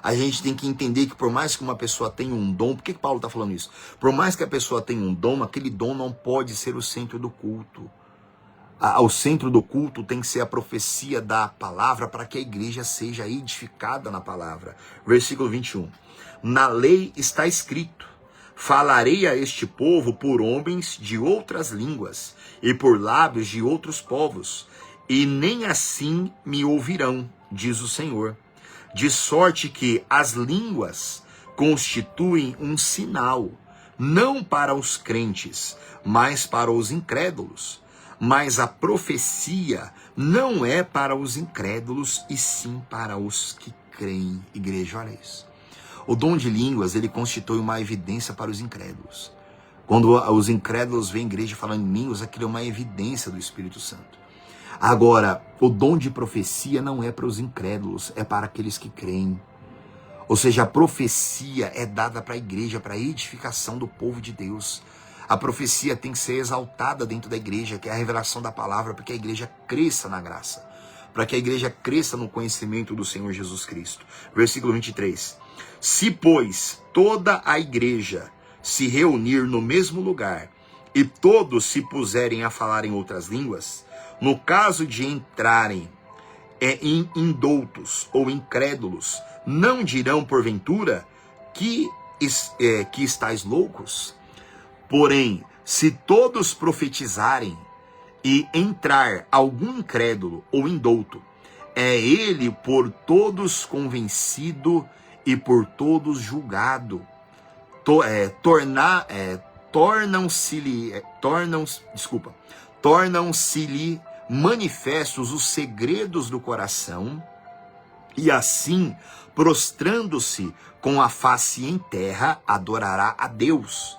A gente tem que entender que por mais que uma pessoa tenha um dom, por que Paulo está falando isso? Por mais que a pessoa tenha um dom, aquele dom não pode ser o centro do culto. O centro do culto tem que ser a profecia da palavra para que a igreja seja edificada na palavra. Versículo 21. Na lei está escrito, falarei a este povo por homens de outras línguas e por lábios de outros povos. E nem assim me ouvirão, diz o Senhor. De sorte que as línguas constituem um sinal, não para os crentes, mas para os incrédulos. Mas a profecia não é para os incrédulos, e sim para os que creem. Igreja, olha isso. O dom de línguas, ele constitui uma evidência para os incrédulos. Quando os incrédulos veem a igreja falando em línguas, aquilo é uma evidência do Espírito Santo. Agora, o dom de profecia não é para os incrédulos, é para aqueles que creem. Ou seja, a profecia é dada para a igreja, para a edificação do povo de Deus. A profecia tem que ser exaltada dentro da igreja, que é a revelação da palavra, para que a igreja cresça na graça, para que a igreja cresça no conhecimento do Senhor Jesus Cristo. Versículo 23. Se, pois, toda a igreja se reunir no mesmo lugar e todos se puserem a falar em outras línguas, no caso de entrarem indoutos ou incrédulos, não dirão porventura que estáis loucos? Porém, se todos profetizarem e entrar algum incrédulo ou indouto, é ele por todos convencido e por todos julgado. Tornam-se-lhe manifestos os segredos do coração, e assim, prostrando-se com a face em terra, adorará a Deus,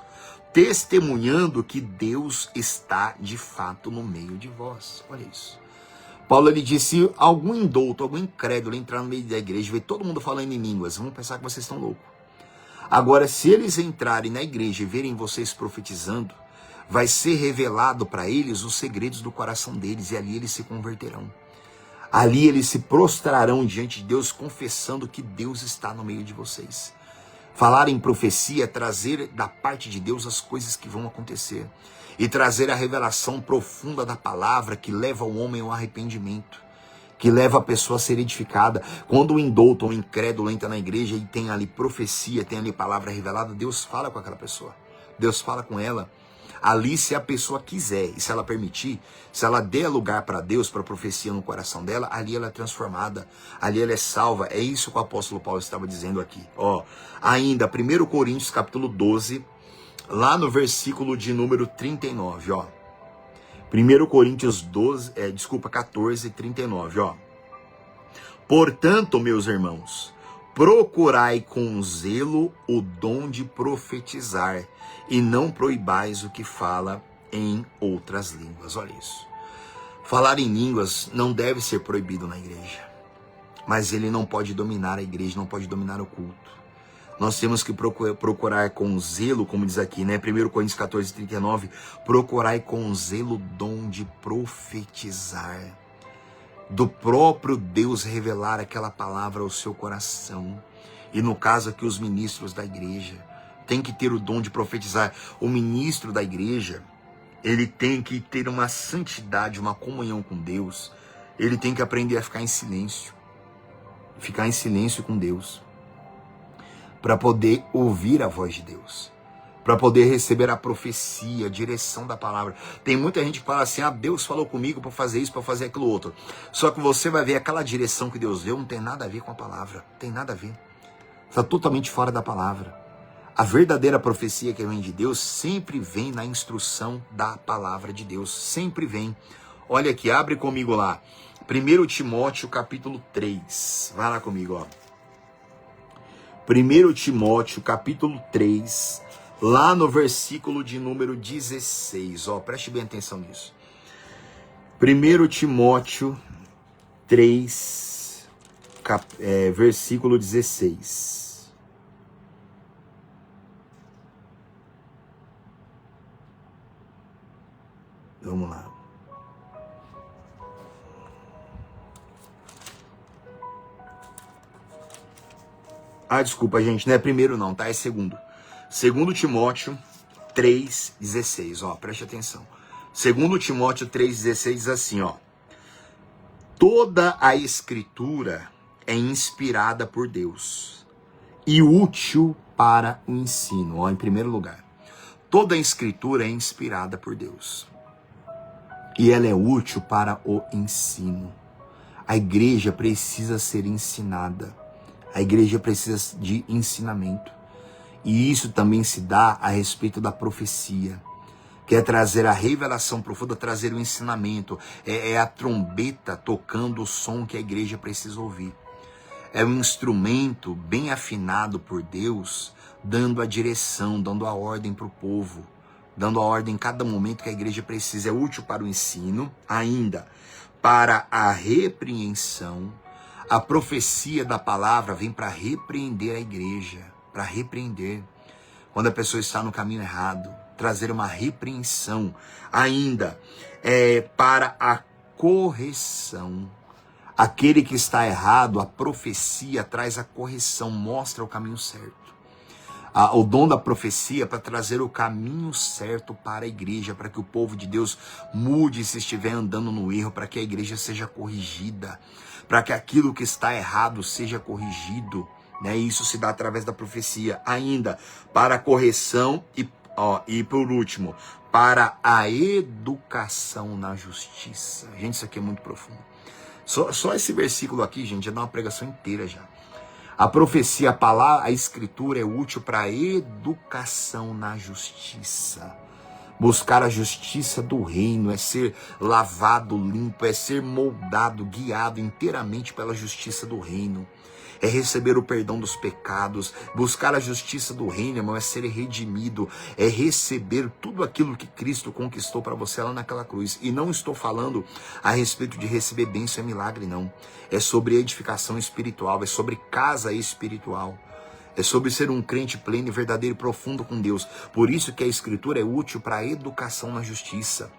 testemunhando que Deus está de fato no meio de vós. Olha isso. Paulo, ele disse, algum indouto, algum incrédulo entrar no meio da igreja, ver todo mundo falando em línguas, vão pensar que vocês estão loucos. Agora, se eles entrarem na igreja e verem vocês profetizando, vai ser revelado para eles os segredos do coração deles, e ali eles se converterão. Ali eles se prostrarão diante de Deus, confessando que Deus está no meio de vocês. Falar em profecia é trazer da parte de Deus as coisas que vão acontecer. E trazer a revelação profunda da palavra que leva o homem ao arrependimento. Que leva a pessoa a ser edificada. Quando o indouto ou o incrédulo entra na igreja e tem ali profecia, tem ali palavra revelada, Deus fala com aquela pessoa. Deus fala com ela. Ali, se a pessoa quiser, e se ela permitir, se ela der lugar para Deus, para a profecia no coração dela, ali ela é transformada, ali ela é salva. É isso que o apóstolo Paulo estava dizendo aqui. Ainda, 1 Coríntios capítulo 12, lá no versículo de número 39, 1 Coríntios 14, 39, Portanto, meus irmãos, procurai com zelo o dom de profetizar, e não proibais o que fala em outras línguas. Olha isso. Falar em línguas não deve ser proibido na igreja, mas ele não pode dominar a igreja, não pode dominar o culto. Nós temos que procurar com zelo, como diz aqui, né? 1 Coríntios 14, 39, procurai com zelo o dom de profetizar, do próprio Deus revelar aquela palavra ao seu coração. E no caso aqui, os ministros da igreja têm que ter o dom de profetizar. O ministro da igreja, ele tem que ter uma santidade, uma comunhão com Deus. Ele tem que aprender a ficar em silêncio com Deus, para poder ouvir a voz de Deus, para poder receber a profecia, a direção da palavra. Tem muita gente que fala assim, Deus falou comigo para fazer isso, para fazer aquilo outro. Só que você vai ver aquela direção que Deus deu, não tem nada a ver com a palavra, tem nada a ver. Está totalmente fora da palavra. A verdadeira profecia que vem de Deus sempre vem na instrução da palavra de Deus, sempre vem. Olha aqui, abre comigo lá, 1 Timóteo capítulo 3, vai lá comigo, ó. 1 Timóteo capítulo 3, lá no versículo de número 16, ó, preste bem atenção nisso. 1 Timóteo 3, versículo 16. Vamos lá. Desculpa, gente, não é primeiro não, tá? É segundo. 2 Timóteo 3,16, ó, preste atenção. 2 Timóteo 3,16 diz assim, ó. Toda a escritura é inspirada por Deus e útil para o ensino, ó, em primeiro lugar. Toda a escritura é inspirada por Deus e ela é útil para o ensino. A igreja precisa ser ensinada. A igreja precisa de ensinamento. E isso também se dá a respeito da profecia, que é trazer a revelação profunda, trazer o ensinamento. É a trombeta tocando o som que a igreja precisa ouvir. É um instrumento bem afinado por Deus, dando a direção, dando a ordem para o povo, dando a ordem em cada momento que a igreja precisa. É útil para o ensino, ainda para a repreensão. A profecia da palavra vem para repreender a igreja, para repreender. Quando a pessoa está no caminho errado, trazer uma repreensão. Ainda para a correção. Aquele que está errado, a profecia traz a correção, mostra o caminho certo. O dom da profecia para trazer o caminho certo para a igreja, para que o povo de Deus mude se estiver andando no erro, para que a igreja seja corrigida, para que aquilo que está errado seja corrigido, né? Isso se dá através da profecia. Ainda para a correção e por último, para a educação na justiça. Gente, isso aqui é muito profundo. Só esse versículo aqui, gente, já dá uma pregação inteira já. A profecia, a palavra, a escritura é útil para a educação na justiça. Buscar a justiça do reino é ser lavado, limpo, é ser moldado, guiado inteiramente pela justiça do reino. É receber o perdão dos pecados. Buscar a justiça do reino, irmão, é ser redimido. É receber tudo aquilo que Cristo conquistou para você lá naquela cruz. E não estou falando a respeito de receber bênção e milagre, não. É sobre edificação espiritual, é sobre casa espiritual. É sobre ser um crente pleno e verdadeiro e profundo com Deus. Por isso que a escritura é útil para a educação na justiça.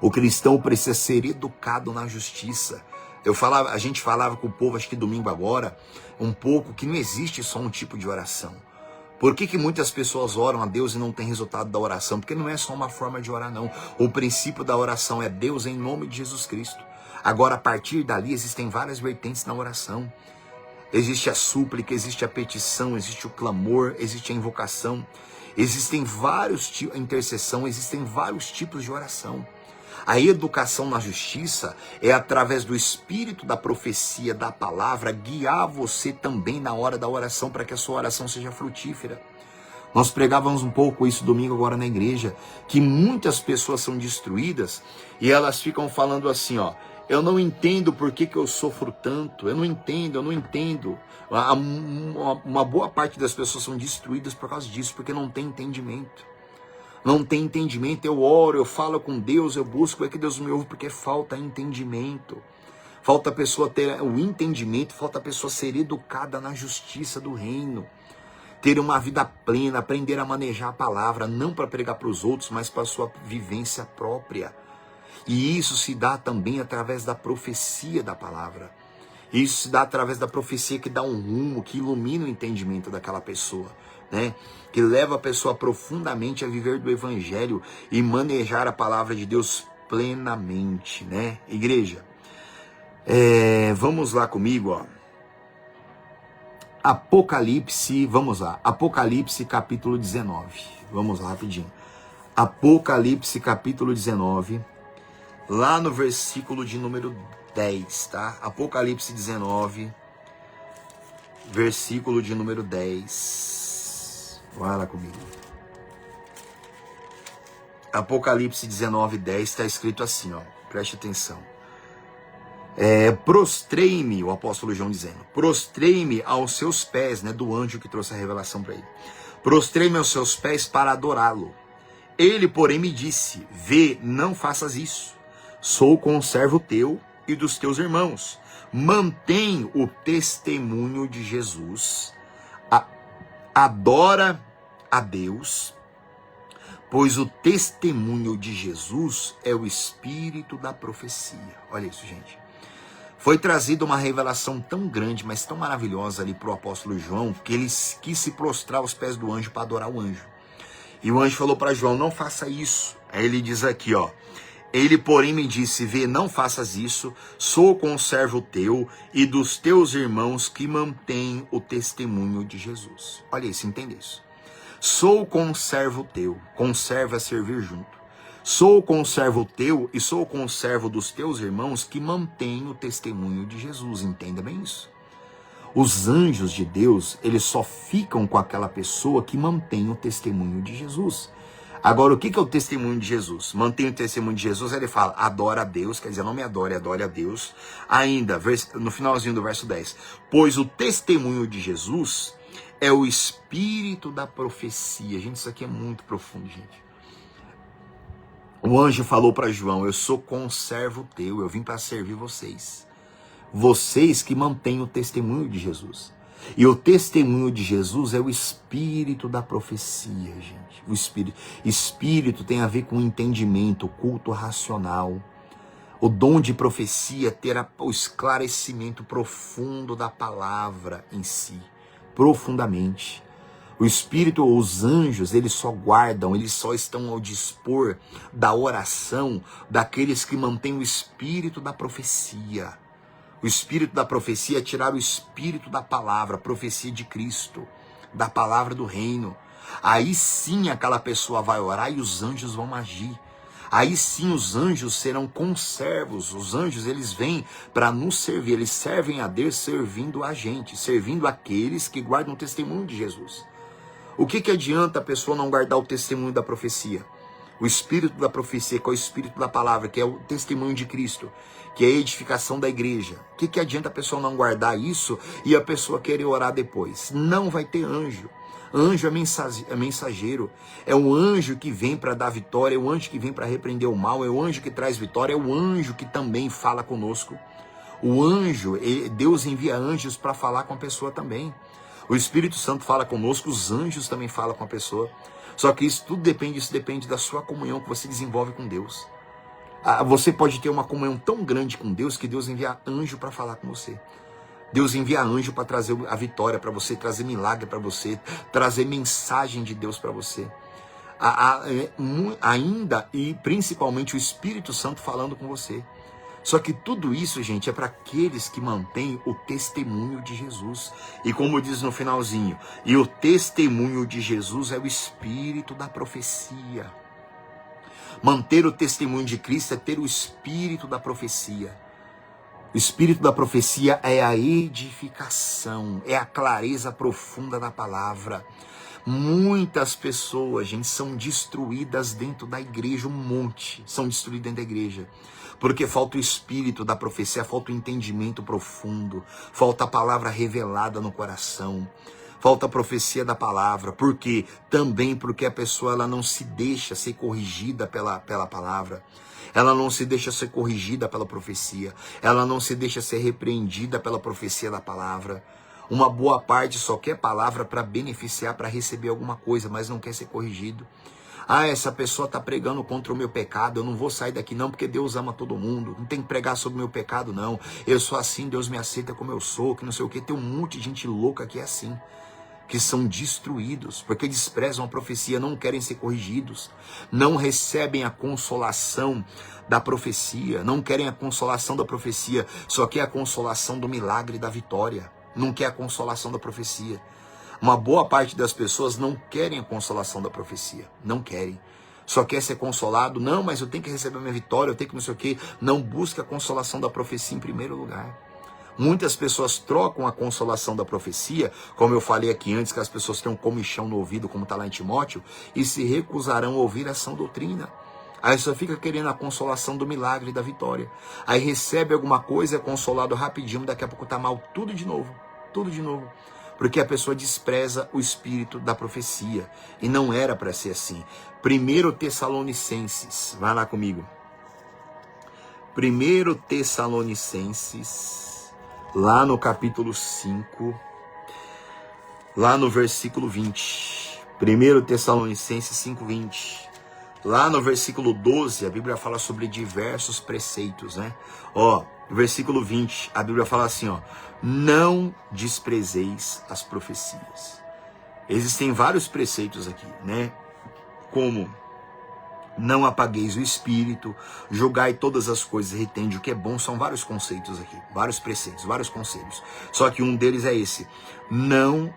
O cristão precisa ser educado na justiça. A gente falava com o povo, acho que domingo agora, um pouco, que não existe só um tipo de oração. Por que muitas pessoas oram a Deus e não tem resultado da oração? Porque não é só uma forma de orar, não. O princípio da oração é Deus em nome de Jesus Cristo. Agora, a partir dali, existem várias vertentes na oração. Existe a súplica, existe a petição, existe o clamor, existe a invocação. Existem vários tipos, a intercessão, existem vários tipos de oração. A educação na justiça é através do espírito da profecia, da palavra, guiar você também na hora da oração, para que a sua oração seja frutífera. Nós pregávamos um pouco isso domingo agora na igreja, que muitas pessoas são destruídas e elas ficam falando assim, ó, eu não entendo por que eu sofro tanto, eu não entendo. Uma boa parte das pessoas são destruídas por causa disso, porque não tem entendimento. não tem entendimento. Eu oro, eu falo com Deus, eu busco, é que Deus me ouve, porque falta entendimento. Falta a pessoa ter o entendimento, falta a pessoa ser educada na justiça do reino. Ter uma vida plena, aprender a manejar a palavra, não para pregar para os outros, mas para a sua vivência própria. E isso se dá também através da profecia da palavra. Isso se dá através da profecia que dá um rumo, que ilumina o entendimento daquela pessoa, né? Que leva a pessoa profundamente a viver do evangelho e manejar a palavra de Deus plenamente, né? Igreja, vamos lá comigo, ó. Apocalipse, vamos lá. Apocalipse capítulo 19. Vamos lá rapidinho. Apocalipse capítulo 19, lá no versículo de número 10, tá? Apocalipse 19, versículo de número 10. Vai lá comigo. Apocalipse 19, 10 está escrito assim, ó. Preste atenção. Prostrei-me, o apóstolo João dizendo, prostrei-me aos seus pés, né, do anjo que trouxe a revelação para ele. Prostrei-me aos seus pés para adorá-lo. Ele, porém, me disse, vê, não faças isso. Sou conservo teu e dos teus irmãos. Mantém o testemunho de Jesus. Adora a Deus, pois o testemunho de Jesus é o espírito da profecia. Olha isso, gente. Foi trazida uma revelação tão grande, mas tão maravilhosa ali para o apóstolo João, que ele quis se prostrar aos pés do anjo para adorar o anjo. E o anjo falou para João, não faça isso. Aí ele diz aqui, ó. Ele, porém, me disse, vê, não faças isso, sou conservo teu e dos teus irmãos que mantêm o testemunho de Jesus. Olha isso, entende isso? Sou conservo teu, conservo é servir junto. Sou conservo teu e sou conservo dos teus irmãos que mantêm o testemunho de Jesus. Entenda bem isso. Os anjos de Deus, eles só ficam com aquela pessoa que mantém o testemunho de Jesus. Agora, o que é o testemunho de Jesus? Mantém o testemunho de Jesus, ele fala, adora a Deus, quer dizer, não me adore, adore a Deus. Ainda, no finalzinho do verso 10, pois o testemunho de Jesus é o espírito da profecia. Gente, isso aqui é muito profundo, gente. O anjo falou para João, eu sou conservo teu, eu vim para servir vocês. Vocês que mantêm o testemunho de Jesus. E o testemunho de Jesus é o espírito da profecia, gente. O espírito tem a ver com entendimento, culto racional. O dom de profecia terá o esclarecimento profundo da palavra em si, profundamente. O Espírito, os anjos, eles só guardam, eles só estão ao dispor da oração daqueles que mantêm o espírito da profecia. O espírito da profecia é tirar o espírito da palavra, a profecia de Cristo, da palavra do reino. Aí sim aquela pessoa vai orar e os anjos vão agir. Aí sim os anjos serão conservos. Os anjos, eles vêm para nos servir. Eles servem a Deus servindo a gente, servindo aqueles que guardam o testemunho de Jesus. O que adianta a pessoa não guardar o testemunho da profecia? O espírito da profecia, que é o espírito da palavra, que é o testemunho de Cristo, que é a edificação da igreja. O que adianta a pessoa não guardar isso e a pessoa querer orar depois? Não vai ter anjo. Anjo é mensageiro, é o anjo que vem para dar vitória, é o anjo que vem para repreender o mal, é o anjo que traz vitória, é o anjo que também fala conosco. O anjo, Deus envia anjos para falar com a pessoa também. O Espírito Santo fala conosco, os anjos também falam com a pessoa. Só que isso depende da sua comunhão que você desenvolve com Deus. Você pode ter uma comunhão tão grande com Deus que Deus envia anjo para falar com você. Deus envia anjo para trazer a vitória para você, trazer milagre para você, trazer mensagem de Deus para você. Ainda e principalmente o Espírito Santo falando com você. Só que tudo isso, gente, é para aqueles que mantêm o testemunho de Jesus. E como diz no finalzinho, e o testemunho de Jesus é o espírito da profecia. Manter o testemunho de Cristo é ter o espírito da profecia. O espírito da profecia é a edificação, é a clareza profunda da palavra. Muitas pessoas, gente, são destruídas dentro da igreja, um monte são destruídas dentro da igreja. Porque falta o espírito da profecia, falta o entendimento profundo, falta a palavra revelada no coração, Falta profecia da palavra. Por quê? Também porque a pessoa ela não se deixa ser corrigida pela palavra. Ela não se deixa ser corrigida pela profecia. Ela não se deixa ser repreendida pela profecia da palavra. Uma boa parte só quer palavra para beneficiar, para receber alguma coisa, mas não quer ser corrigido. Ah, essa pessoa está pregando contra o meu pecado, eu não vou sair daqui não, porque Deus ama todo mundo. Não tem que pregar sobre o meu pecado não. Eu sou assim, Deus me aceita como eu sou, que não sei o que. Tem um monte de gente louca que é assim, que são destruídos, porque desprezam a profecia, não querem ser corrigidos, não recebem a consolação da profecia, não querem a consolação da profecia, só quer a consolação do milagre da vitória, não quer a consolação da profecia. Uma boa parte das pessoas não querem a consolação da profecia, não querem. Só quer ser consolado, não, mas eu tenho que receber a minha vitória, eu tenho que não sei o quê. Não busca a consolação da profecia em primeiro lugar. Muitas pessoas trocam a consolação da profecia, como eu falei aqui antes, que as pessoas têm um comichão no ouvido, como está lá em Timóteo, e se recusarão a ouvir a sã doutrina. Aí só fica querendo a consolação do milagre e da vitória. Aí recebe alguma coisa, é consolado rapidinho, daqui a pouco está mal tudo de novo, tudo de novo. Porque a pessoa despreza o espírito da profecia. E não era para ser assim. 1 Tessalonicenses, vai lá comigo. 1 Tessalonicenses, lá no capítulo 5, lá no versículo 20. 1 Tessalonicenses 5:20. Lá no versículo 12, a Bíblia fala sobre diversos preceitos, né? Ó, versículo 20, a Bíblia fala assim, ó: não desprezeis as profecias. Existem vários preceitos aqui, né? Como não apagueis o espírito, julgai todas as coisas, retende o que é bom. São vários conceitos aqui, vários preceitos, vários conselhos. Só que um deles é esse: não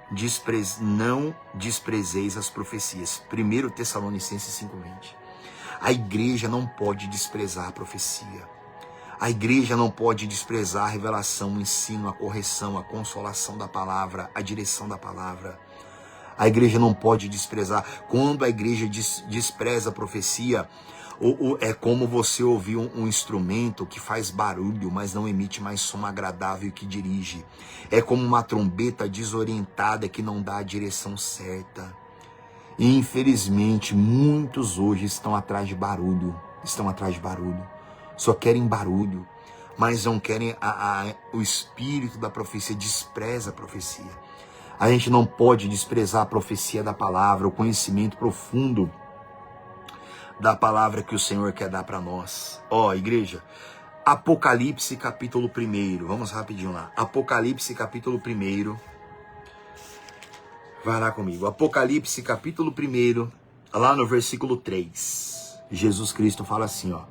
desprezeis as profecias. 1 Tessalonicenses 5:20. A igreja não pode desprezar a profecia. A igreja não pode desprezar a revelação, o ensino, a correção, a consolação da palavra, a direção da palavra. A igreja não pode desprezar. Quando a igreja despreza a profecia, é como você ouvir um instrumento que faz barulho, mas não emite mais som agradável que dirige. É como uma trombeta desorientada que não dá a direção certa. E infelizmente, muitos hoje estão atrás de barulho. Só querem barulho, mas não querem o espírito da profecia, despreza a profecia. A gente não pode desprezar a profecia da palavra, o conhecimento profundo da palavra que o Senhor quer dar para nós. Ó, igreja, Apocalipse capítulo 1, vamos rapidinho lá. Apocalipse capítulo 1, vai lá comigo. Apocalipse capítulo 1, lá no versículo 3. Jesus Cristo fala assim, ó: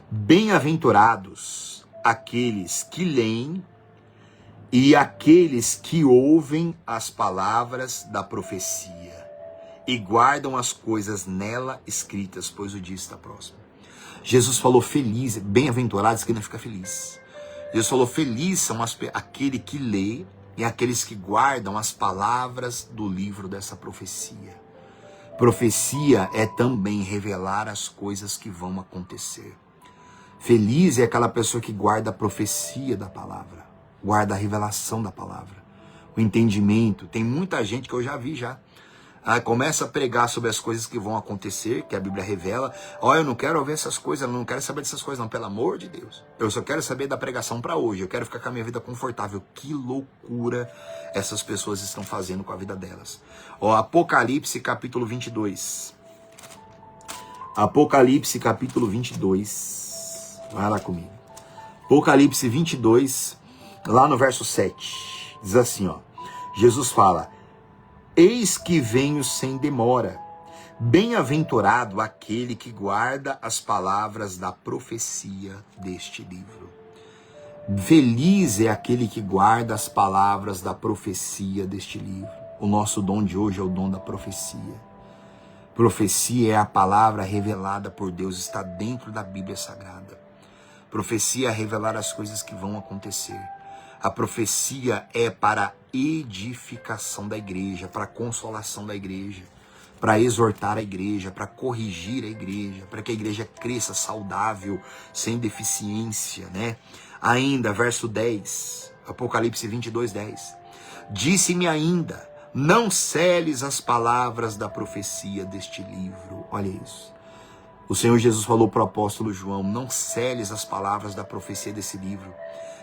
bem-aventurados aqueles que leem e aqueles que ouvem as palavras da profecia e guardam as coisas nela escritas, pois o dia está próximo. Jesus falou feliz, bem-aventurados, que não fica feliz. Jesus falou feliz são aquele que lê e aqueles que guardam as palavras do livro dessa profecia. Profecia é também revelar as coisas que vão acontecer. Feliz é aquela pessoa que guarda a profecia da palavra, guarda a revelação da palavra, o entendimento. Tem muita gente que eu já vi já. Começa a pregar sobre as coisas que vão acontecer, que a Bíblia revela. Eu não quero ouvir essas coisas, eu não quero saber dessas coisas não, pelo amor de Deus. Eu só quero saber da pregação para hoje, eu quero ficar com a minha vida confortável. Que loucura essas pessoas estão fazendo com a vida delas. Apocalipse capítulo 22. Apocalipse capítulo 22. Vai lá comigo. Apocalipse 22, lá no verso 7. Diz assim, ó. Jesus fala: eis que venho sem demora. Bem-aventurado aquele que guarda as palavras da profecia deste livro. Feliz é aquele que guarda as palavras da profecia deste livro. O nosso dom de hoje é o dom da profecia. Profecia é a palavra revelada por Deus, está dentro da Bíblia Sagrada. Profecia é revelar as coisas que vão acontecer. A profecia é para edificação da igreja, para consolação da igreja, para exortar a igreja, para corrigir a igreja, para que a igreja cresça saudável, sem deficiência, né? Ainda, verso 10, Apocalipse 22, 10. Disse-me ainda: Não seles as palavras da profecia deste livro. Olha isso. O Senhor Jesus falou para o apóstolo João, não seles as palavras da profecia desse livro.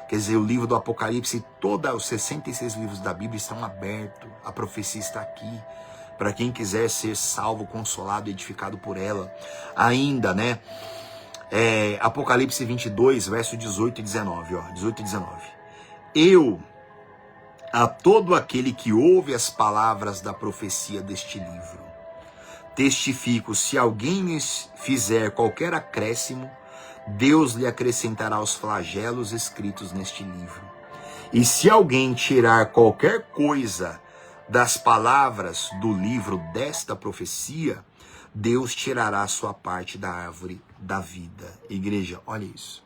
Quer dizer, o livro do Apocalipse, todos os 66 livros da Bíblia estão abertos. A profecia está aqui. Para quem quiser ser salvo, consolado, edificado por ela. Ainda, né? Apocalipse 22, verso 18 e 19. 18 e 19. Eu, a todo aquele que ouve as palavras da profecia deste livro, testifico, se alguém lhes fizer qualquer acréscimo, Deus lhe acrescentará os flagelos escritos neste livro. E se alguém tirar qualquer coisa das palavras do livro desta profecia, Deus tirará a sua parte da árvore da vida. Igreja, olha isso.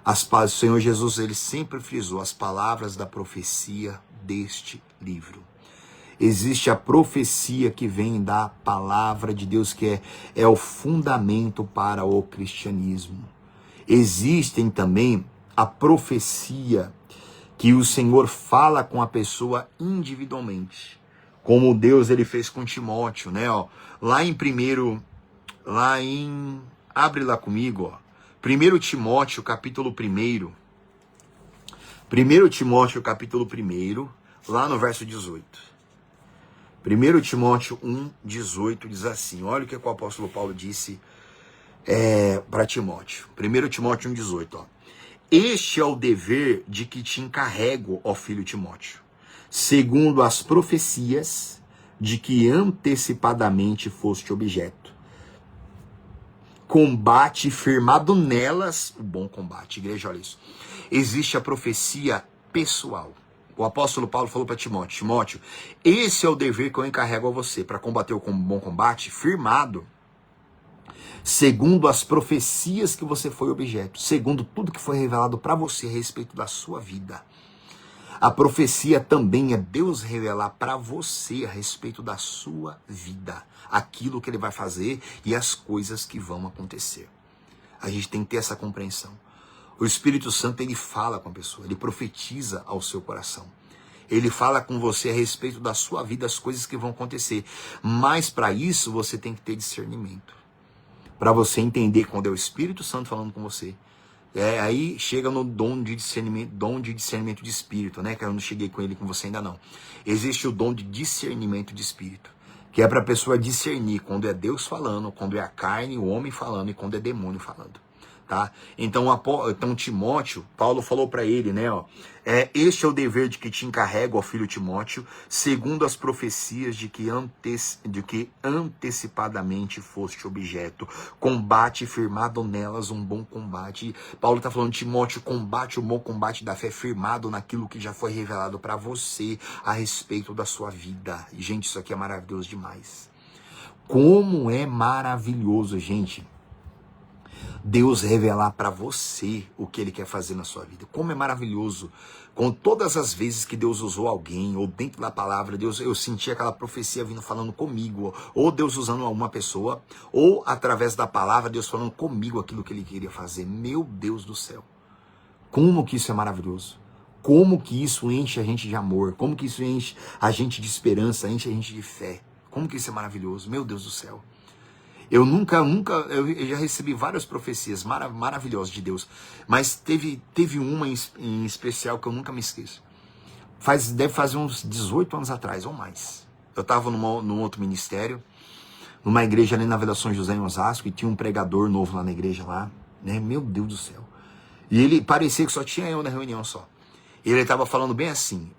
O Senhor Jesus, ele sempre frisou as palavras da profecia deste livro. Existe a profecia que vem da palavra de Deus, que é o fundamento para o cristianismo. Existem também a profecia que o Senhor fala com a pessoa individualmente. Como Deus ele fez com Timóteo, né? Abre lá comigo, 1 Timóteo, capítulo 1. 1 Timóteo, capítulo 1, lá no verso 18. 1 Timóteo 1, 18 diz assim, olha o que o apóstolo Paulo disse para Timóteo. 1 Timóteo 1, 18, ó. Este é o dever de que te encarrego, ó filho Timóteo, segundo as profecias de que antecipadamente foste objeto. Combate firmado nelas o bom combate. Igreja, olha isso. Existe a profecia pessoal. O apóstolo Paulo falou para Timóteo, Timóteo, esse é o dever que eu encarrego a você, para combater o bom combate, firmado, segundo as profecias que você foi objeto, segundo tudo que foi revelado para você a respeito da sua vida. A profecia também é Deus revelar para você a respeito da sua vida, aquilo que ele vai fazer e as coisas que vão acontecer. A gente tem que ter essa compreensão. O Espírito Santo, ele fala com a pessoa, ele profetiza ao seu coração. Ele fala com você a respeito da sua vida, as coisas que vão acontecer. Mas para isso você tem que ter discernimento. Para você entender quando é o Espírito Santo falando com você. Aí chega no dom de discernimento de espírito, né? Que eu não cheguei com ele com você ainda não. Existe o dom de discernimento de espírito, que é para a pessoa discernir quando é Deus falando, quando é a carne, o homem falando e quando é demônio falando. Tá? Então Timóteo, Paulo falou para ele, né? Este é o dever de que te encarrego, ó filho Timóteo, segundo as profecias de que antecipadamente foste objeto. Combate firmado nelas um bom combate. Paulo está falando, Timóteo, combate o bom combate da fé firmado naquilo que já foi revelado para você a respeito da sua vida. E, gente, isso aqui é maravilhoso demais. Como é maravilhoso, gente, Deus revelar para você o que ele quer fazer na sua vida. Como é maravilhoso. Com todas as vezes que Deus usou alguém, ou dentro da palavra, Deus, eu senti aquela profecia vindo falando comigo, ou Deus usando uma pessoa, ou através da palavra, Deus falando comigo aquilo que ele queria fazer. Meu Deus do céu. Como que isso é maravilhoso. Como que isso enche a gente de amor. Como que isso enche a gente de esperança, enche a gente de fé. Como que isso é maravilhoso. Meu Deus do céu. Eu já recebi várias profecias maravilhosas de Deus, mas teve uma em especial que eu nunca me esqueço. Deve fazer uns 18 anos atrás, ou mais. Eu estava num outro ministério, numa igreja ali na Vila São José, em Osasco, e tinha um pregador novo lá na igreja, lá, né? Meu Deus do céu. E ele parecia que só tinha eu na reunião só. Ele estava falando bem assim,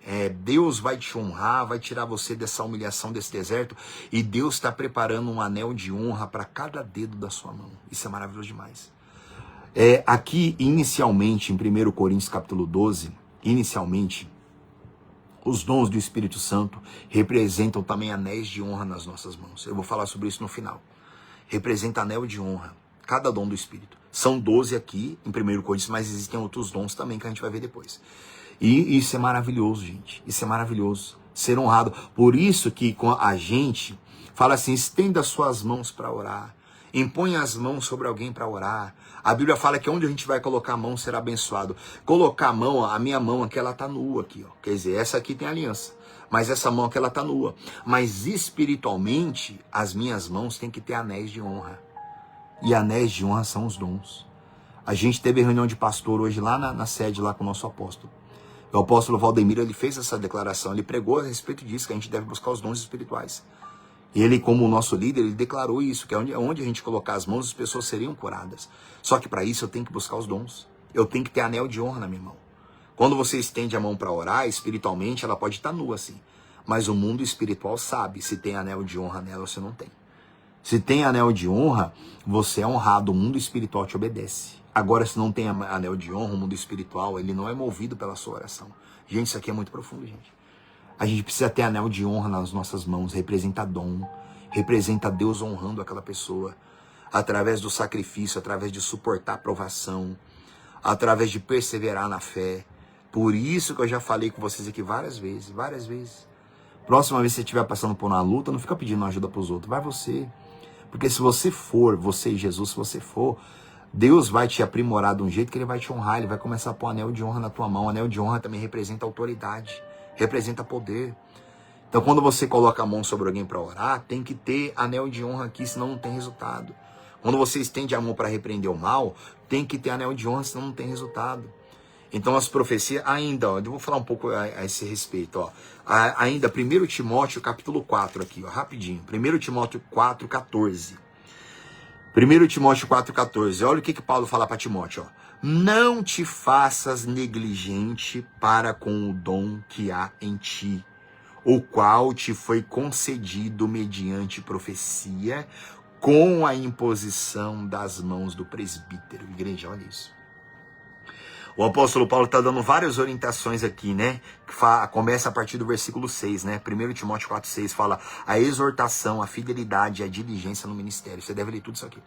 Deus vai te honrar, vai tirar você dessa humilhação, desse deserto, e Deus está preparando um anel de honra para cada dedo da sua mão. Isso é maravilhoso demais. Aqui, inicialmente, em 1 Coríntios capítulo 12, inicialmente, os dons do Espírito Santo representam também anéis de honra nas nossas mãos. Eu vou falar sobre isso no final. Representa anel de honra, cada dom do Espírito. São 12 aqui, em 1 Coríntios, mas existem outros dons também que a gente vai ver depois. E isso é maravilhoso, gente. Isso é maravilhoso. Ser honrado. Por isso que a gente fala assim, estenda suas mãos para orar. Impõe as mãos sobre alguém para orar. A Bíblia fala que onde a gente vai colocar a mão será abençoado. Colocar a mão, a minha mão aqui, ela tá nua aqui, ó. Quer dizer, essa aqui tem aliança. Mas essa mão aqui, ela tá nua. Mas espiritualmente, as minhas mãos têm que ter anéis de honra. E anéis de honra são os dons. A gente teve reunião de pastor hoje lá na sede, lá com o nosso apóstolo. O apóstolo Valdemir, ele fez essa declaração, ele pregou a respeito disso, que a gente deve buscar os dons espirituais. E ele, como o nosso líder, ele declarou isso, que onde a gente colocar as mãos, as pessoas seriam curadas. Só que para isso eu tenho que buscar os dons. Eu tenho que ter anel de honra na minha mão. Quando você estende a mão para orar, espiritualmente, ela pode estar nua assim. Mas o mundo espiritual sabe se tem anel de honra nela ou se não tem. Se tem anel de honra, você é honrado, o mundo espiritual te obedece. Agora, se não tem anel de honra, o mundo espiritual, ele não é movido pela sua oração. Gente, isso aqui é muito profundo, gente. A gente precisa ter anel de honra nas nossas mãos, representa dom, representa Deus honrando aquela pessoa, através do sacrifício, através de suportar a provação, através de perseverar na fé. Por isso que eu já falei com vocês aqui várias vezes. Próxima vez que você estiver passando por uma luta, não fica pedindo ajuda para os outros, vai você. Porque se você for, você e Jesus, se você for, Deus vai te aprimorar de um jeito que ele vai te honrar, ele vai começar a pôr anel de honra na tua mão. Anel de honra também representa autoridade, representa poder. Então quando você coloca a mão sobre alguém para orar, tem que ter anel de honra aqui, senão não tem resultado. Quando você estende a mão para repreender o mal, tem que ter anel de honra, senão não tem resultado. Então as profecias, ainda, ó, eu vou falar um pouco a esse respeito, ó. Ainda, 1 Timóteo capítulo 4 aqui, ó, rapidinho. 1 Timóteo 4,14. 1 Timóteo 4,14. Olha o que Paulo fala para Timóteo, ó. Não te faças negligente para com o dom que há em ti, o qual te foi concedido mediante profecia, com a imposição das mãos do presbítero. Igreja, olha isso. O apóstolo Paulo está dando várias orientações aqui, né? Que começa a partir do versículo 6, né? 1 Timóteo 4,6 fala a exortação, a fidelidade e a diligência no ministério. Você deve ler tudo isso aqui.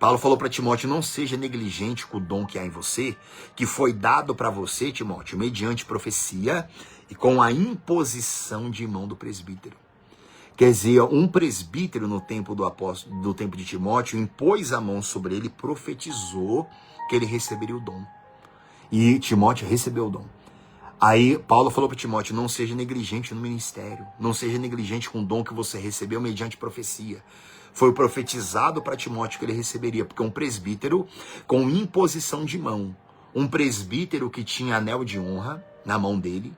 Paulo falou para Timóteo, não seja negligente com o dom que há em você, que foi dado para você, Timóteo, mediante profecia e com a imposição de mão do presbítero. Quer dizer, um presbítero no tempo do tempo de Timóteo impôs a mão sobre ele e profetizou que ele receberia o dom. E Timóteo recebeu o dom. Aí Paulo falou para Timóteo, não seja negligente no ministério, não seja negligente com o dom que você recebeu mediante profecia. Foi profetizado para Timóteo que ele receberia, porque um presbítero com imposição de mão, um presbítero que tinha anel de honra na mão dele,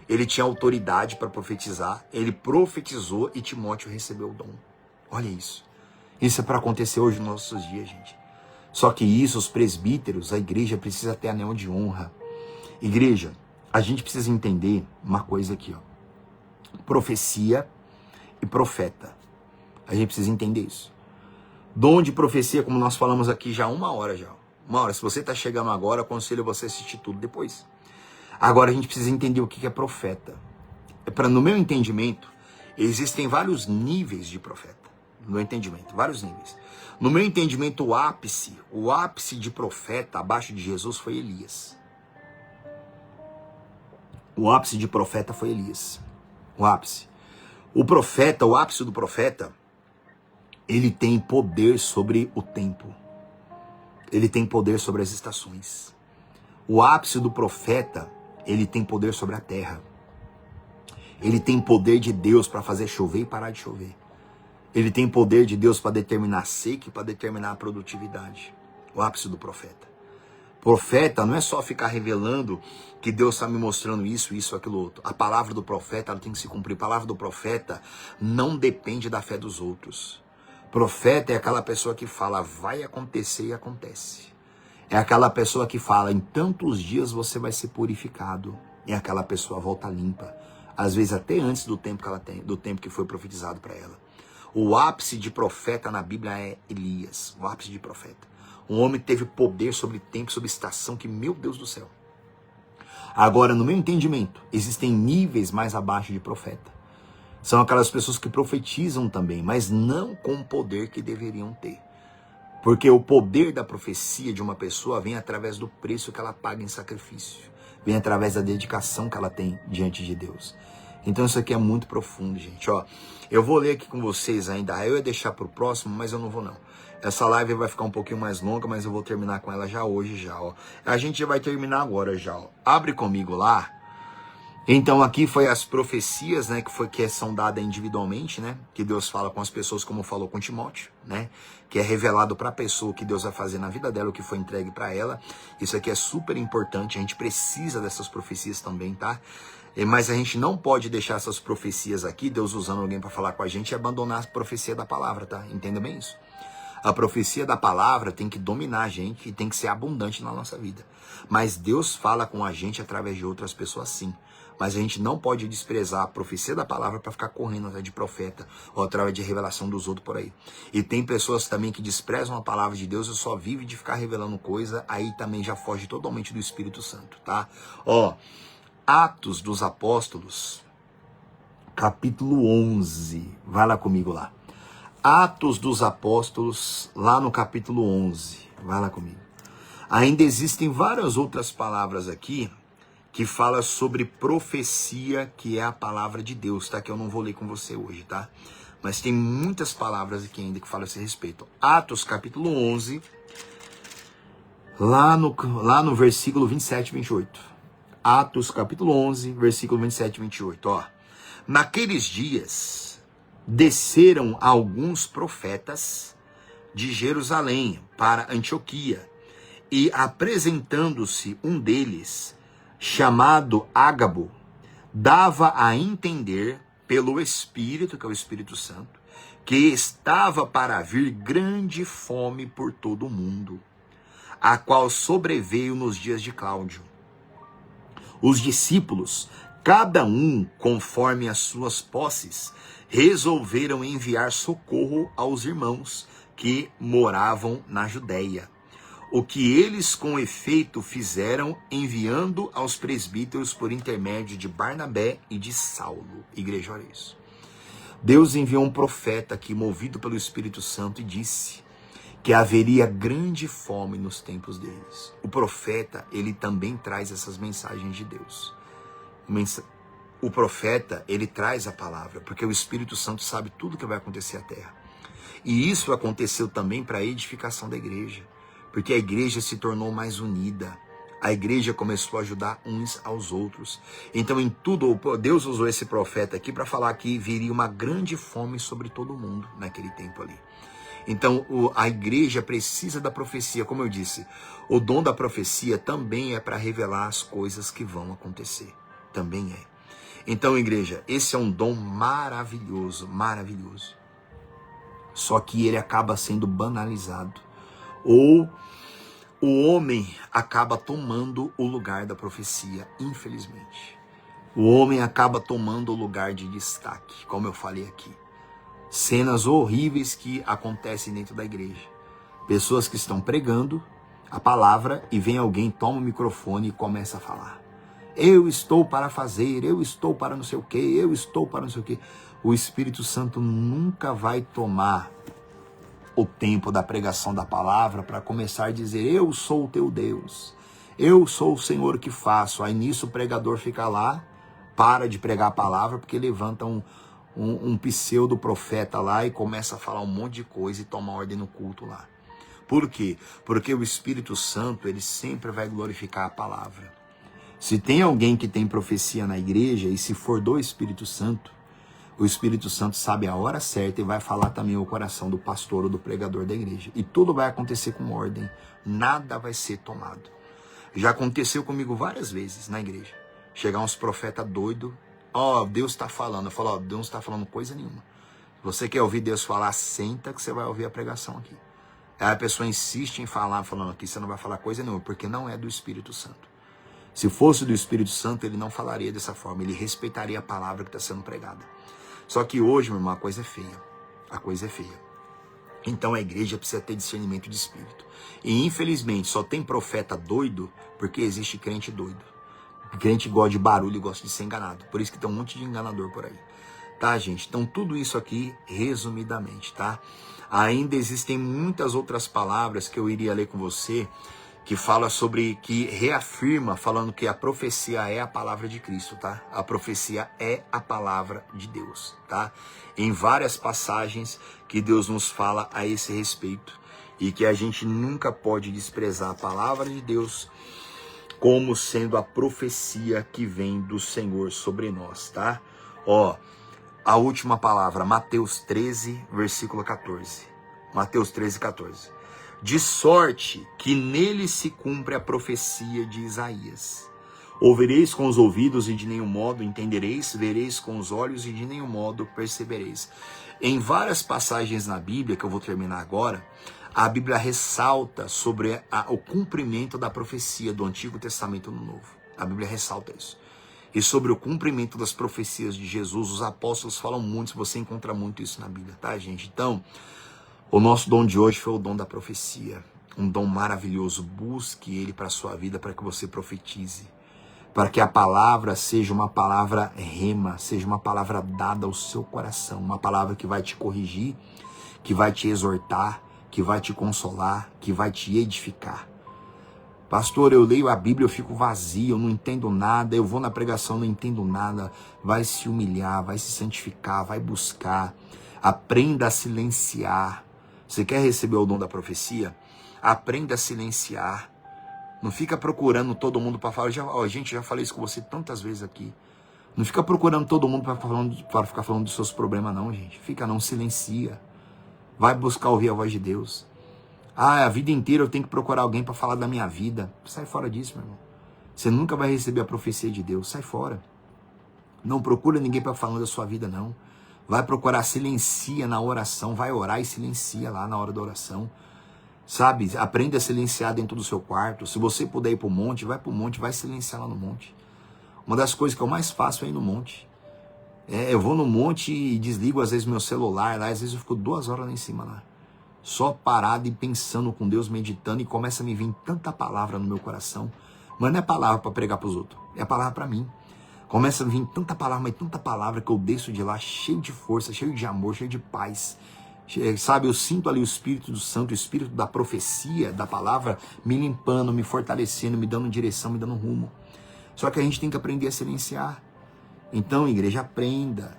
ele tinha autoridade para profetizar, ele profetizou e Timóteo recebeu o dom. Olha isso. Isso é para acontecer hoje nos nossos dias, gente. Só que isso, os presbíteros, a igreja precisa ter anel de honra. Igreja, a gente precisa entender uma coisa aqui, ó. Profecia e profeta. A gente precisa entender isso. Dom de profecia, como nós falamos aqui já uma hora. Se você está chegando agora, aconselho você a assistir tudo depois. Agora a gente precisa entender o que é profeta. No meu entendimento, existem vários níveis de profeta. No meu entendimento, vários níveis. No meu entendimento, o ápice de profeta abaixo de Jesus foi Elias. O ápice de profeta foi Elias. O ápice. O ápice do profeta, ele tem poder sobre o tempo. Ele tem poder sobre as estações. O ápice do profeta, ele tem poder sobre a terra. Ele tem poder de Deus para fazer chover e parar de chover. Ele tem poder de Deus para determinar a seca e para determinar a produtividade. O ápice do profeta. Profeta não é só ficar revelando que Deus está me mostrando isso, aquilo outro. A palavra do profeta ela tem que se cumprir. A palavra do profeta não depende da fé dos outros. Profeta é aquela pessoa que fala, vai acontecer e acontece. É aquela pessoa que fala, em tantos dias você vai ser purificado. E aquela pessoa volta limpa. Às vezes até antes do tempo que ela tem, do tempo que foi profetizado para ela. O ápice de profeta na Bíblia é Elias, o ápice de profeta. Um homem que teve poder sobre tempo, sobre estação, que, meu Deus do céu. Agora, no meu entendimento, existem níveis mais abaixo de profeta. São aquelas pessoas que profetizam também, mas não com o poder que deveriam ter. Porque o poder da profecia de uma pessoa vem através do preço que ela paga em sacrifício. Vem através da dedicação que ela tem diante de Deus. Então isso aqui é muito profundo, gente. Ó, eu vou ler aqui com vocês ainda. Eu ia deixar para o próximo, mas eu não vou não. Essa live vai ficar um pouquinho mais longa, mas eu vou terminar com ela já hoje, já, ó. A gente já vai terminar agora, já, ó. Abre comigo lá. Então aqui foi as profecias, né, que são dadas individualmente, né, que Deus fala com as pessoas como falou com Timóteo, né, que é revelado para a pessoa o que Deus vai fazer na vida dela, o que foi entregue para ela. Isso aqui é super importante, a gente precisa dessas profecias também, tá? Mas a gente não pode deixar essas profecias aqui, Deus usando alguém para falar com a gente, e abandonar a profecia da palavra, tá? Entenda bem isso. A profecia da palavra tem que dominar a gente e tem que ser abundante na nossa vida. Mas Deus fala com a gente através de outras pessoas, sim. Mas a gente não pode desprezar a profecia da palavra para ficar correndo atrás de profeta ou através de revelação dos outros por aí. E tem pessoas também que desprezam a palavra de Deus e só vivem de ficar revelando coisa, aí também já foge totalmente do Espírito Santo, tá? Ó, Atos dos Apóstolos, capítulo 11. Vai lá comigo lá. Atos dos Apóstolos, lá no capítulo 11. Vai lá comigo. Ainda existem várias outras palavras aqui que fala sobre profecia, que é a palavra de Deus, tá? Que eu não vou ler com você hoje, tá? Mas tem muitas palavras aqui ainda que falam a esse respeito. Atos, capítulo 11, lá no versículo 27 e 28. Atos, capítulo 11, versículo 27 e 28, ó. Naqueles dias, desceram alguns profetas de Jerusalém para Antioquia, e apresentando-se um deles, chamado Ágabo, dava a entender pelo Espírito, que é o Espírito Santo, que estava para vir grande fome por todo o mundo, a qual sobreveio nos dias de Cláudio. Os discípulos, cada um conforme as suas posses, resolveram enviar socorro aos irmãos que moravam na Judéia. O que eles com efeito fizeram, enviando aos presbíteros por intermédio de Barnabé e de Saulo. Igreja, olha isso. Deus enviou um profeta aqui, movido pelo Espírito Santo, e disse que haveria grande fome nos tempos deles. O profeta, ele também traz essas mensagens de Deus. O profeta, ele traz a palavra, porque o Espírito Santo sabe tudo que vai acontecer à terra. E isso aconteceu também para a edificação da igreja. Porque a igreja se tornou mais unida. A igreja começou a ajudar uns aos outros. Então, em tudo, Deus usou esse profeta aqui para falar que viria uma grande fome sobre todo mundo naquele tempo ali. Então, a igreja precisa da profecia. Como eu disse, o dom da profecia também é para revelar as coisas que vão acontecer. Também é. Então, igreja, esse é um dom maravilhoso, maravilhoso. Só que ele acaba sendo banalizado. Ou o homem acaba tomando o lugar da profecia, infelizmente. O homem acaba tomando o lugar de destaque, como eu falei aqui. Cenas horríveis que acontecem dentro da igreja. Pessoas que estão pregando a palavra e vem alguém, toma o microfone e começa a falar. Eu estou para fazer, eu estou para não sei o quê, eu estou para não sei o quê. O Espírito Santo nunca vai tomar o tempo da pregação da palavra para começar a dizer, eu sou o teu Deus, eu sou o Senhor que faço. Aí nisso o pregador fica lá, para de pregar a palavra, porque levanta um pseudo profeta lá e começa a falar um monte de coisa e toma ordem no culto lá. Por quê? Porque o Espírito Santo, ele sempre vai glorificar a palavra. Se tem alguém que tem profecia na igreja, e se for do Espírito Santo, o Espírito Santo sabe a hora certa e vai falar também o coração do pastor ou do pregador da igreja. E tudo vai acontecer com ordem. Nada vai ser tomado. Já aconteceu comigo várias vezes na igreja. Chegar uns profetas doidos. Ó, Deus está falando. Eu falo, ó, Deus não está falando coisa nenhuma. Se você quer ouvir Deus falar, senta que você vai ouvir a pregação aqui. Aí a pessoa insiste em falar, falando aqui, você não vai falar coisa nenhuma, porque não é do Espírito Santo. Se fosse do Espírito Santo, ele não falaria dessa forma. Ele respeitaria a palavra que está sendo pregada. Só que hoje, meu irmão, a coisa é feia. A coisa é feia. Então a igreja precisa ter discernimento de espírito. E infelizmente só tem profeta doido porque existe crente doido. Crente gosta de barulho e gosta de ser enganado. Por isso que tem um monte de enganador por aí. Tá, gente? Então tudo isso aqui, resumidamente, tá? Ainda existem muitas outras palavras que eu iria ler com você, que fala sobre, que reafirma, falando que a profecia é a palavra de Cristo, tá? A profecia é a palavra de Deus, tá? Em várias passagens que Deus nos fala a esse respeito. e que a gente nunca pode desprezar a palavra de Deus como sendo a profecia que vem do Senhor sobre nós, tá? Ó, a última palavra, Mateus 13, versículo 14. Mateus 13, 14. De sorte que nele se cumpre a profecia de Isaías. Ouvireis com os ouvidos e de nenhum modo entendereis, vereis com os olhos e de nenhum modo percebereis. Em várias passagens na Bíblia, que eu vou terminar agora, a Bíblia ressalta sobre o cumprimento da profecia do Antigo Testamento no Novo. A Bíblia ressalta isso. E sobre o cumprimento das profecias de Jesus, os apóstolos falam muito, você encontra muito isso na Bíblia, tá, gente? Então, o nosso dom de hoje foi o dom da profecia. Um dom maravilhoso. Busque ele para a sua vida, para que você profetize. Para que a palavra seja uma palavra rema, seja uma palavra dada ao seu coração. Uma palavra que vai te corrigir, que vai te exortar, que vai te consolar, que vai te edificar. Pastor, eu leio a Bíblia, eu fico vazio, eu não entendo nada, eu vou na pregação, não entendo nada. Vai se humilhar, vai se santificar, vai buscar. Aprenda a silenciar. Você quer receber o dom da profecia? Aprenda a silenciar. Não fica procurando todo mundo para falar. Gente, já falei isso com você tantas vezes aqui. Não fica procurando todo mundo para ficar falando dos seus problemas, não, gente. Fica não, silencia. Vai buscar ouvir a voz de Deus. A vida inteira eu tenho que procurar alguém para falar da minha vida. Sai fora disso, meu irmão. Você nunca vai receber a profecia de Deus. Sai fora. Não procura ninguém para falar da sua vida, não. Vai procurar, silencia na oração. Vai orar e silencia lá na hora da oração. Sabe? Aprenda a silenciar dentro do seu quarto. Se você puder ir para o monte, vai para o monte, vai silenciar lá no monte. Uma das coisas que eu mais faço é ir no monte. Eu vou no monte e desligo às vezes meu celular lá, às vezes eu fico 2 horas lá em cima lá. Só parado e pensando com Deus, meditando, e começa a me vir tanta palavra no meu coração. Mas não é palavra para pregar para os outros, é a palavra para mim. Começa a vir tanta palavra, mas tanta palavra que eu desço de lá cheio de força, cheio de amor, cheio de paz. Sabe, eu sinto ali o Espírito do Santo, o Espírito da profecia, da palavra, me limpando, me fortalecendo, me dando direção, me dando rumo. Só que a gente tem que aprender a silenciar. Então, igreja, aprenda.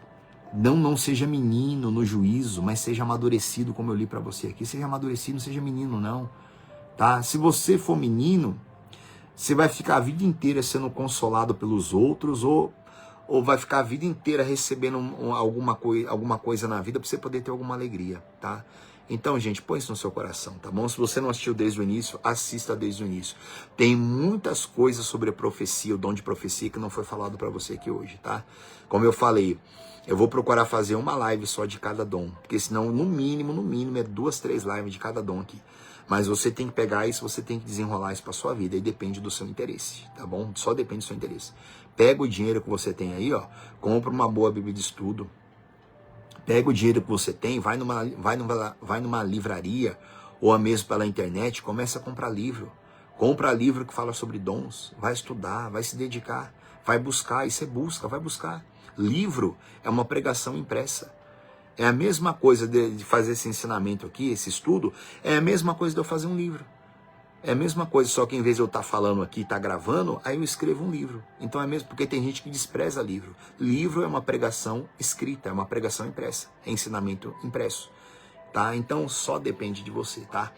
Não seja menino no juízo, mas seja amadurecido, como eu li para você aqui. Seja amadurecido, não seja menino, não. Tá? Se você for menino, você vai ficar a vida inteira sendo consolado pelos outros, ou vai ficar a vida inteira recebendo alguma coisa na vida para você poder ter alguma alegria, tá? Então, gente, põe isso no seu coração, tá bom? Se você não assistiu desde o início, assista desde o início. Tem muitas coisas sobre a profecia, o dom de profecia, que não foi falado para você aqui hoje, tá? Como eu falei, eu vou procurar fazer uma live só de cada dom, porque senão, no mínimo, é 2, 3 lives de cada dom aqui. Mas você tem que pegar isso, você tem que desenrolar isso para sua vida, e depende do seu interesse, tá bom? Só depende do seu interesse. Pega o dinheiro que você tem aí, ó, compra uma boa Bíblia de estudo. Pega o dinheiro que você tem, vai numa livraria, ou mesmo pela internet, começa a comprar livro. Compra livro que fala sobre dons, vai estudar, vai se dedicar, vai buscar, e você busca, vai buscar. Livro é uma pregação impressa. É a mesma coisa de fazer esse ensinamento aqui, esse estudo, é a mesma coisa de eu fazer um livro. É a mesma coisa, só que em vez de eu estar falando aqui, estar gravando, aí eu escrevo um livro. Então é mesmo, porque tem gente que despreza livro. Livro é uma pregação escrita, é uma pregação impressa, é ensinamento impresso, tá? Então só depende de você, tá?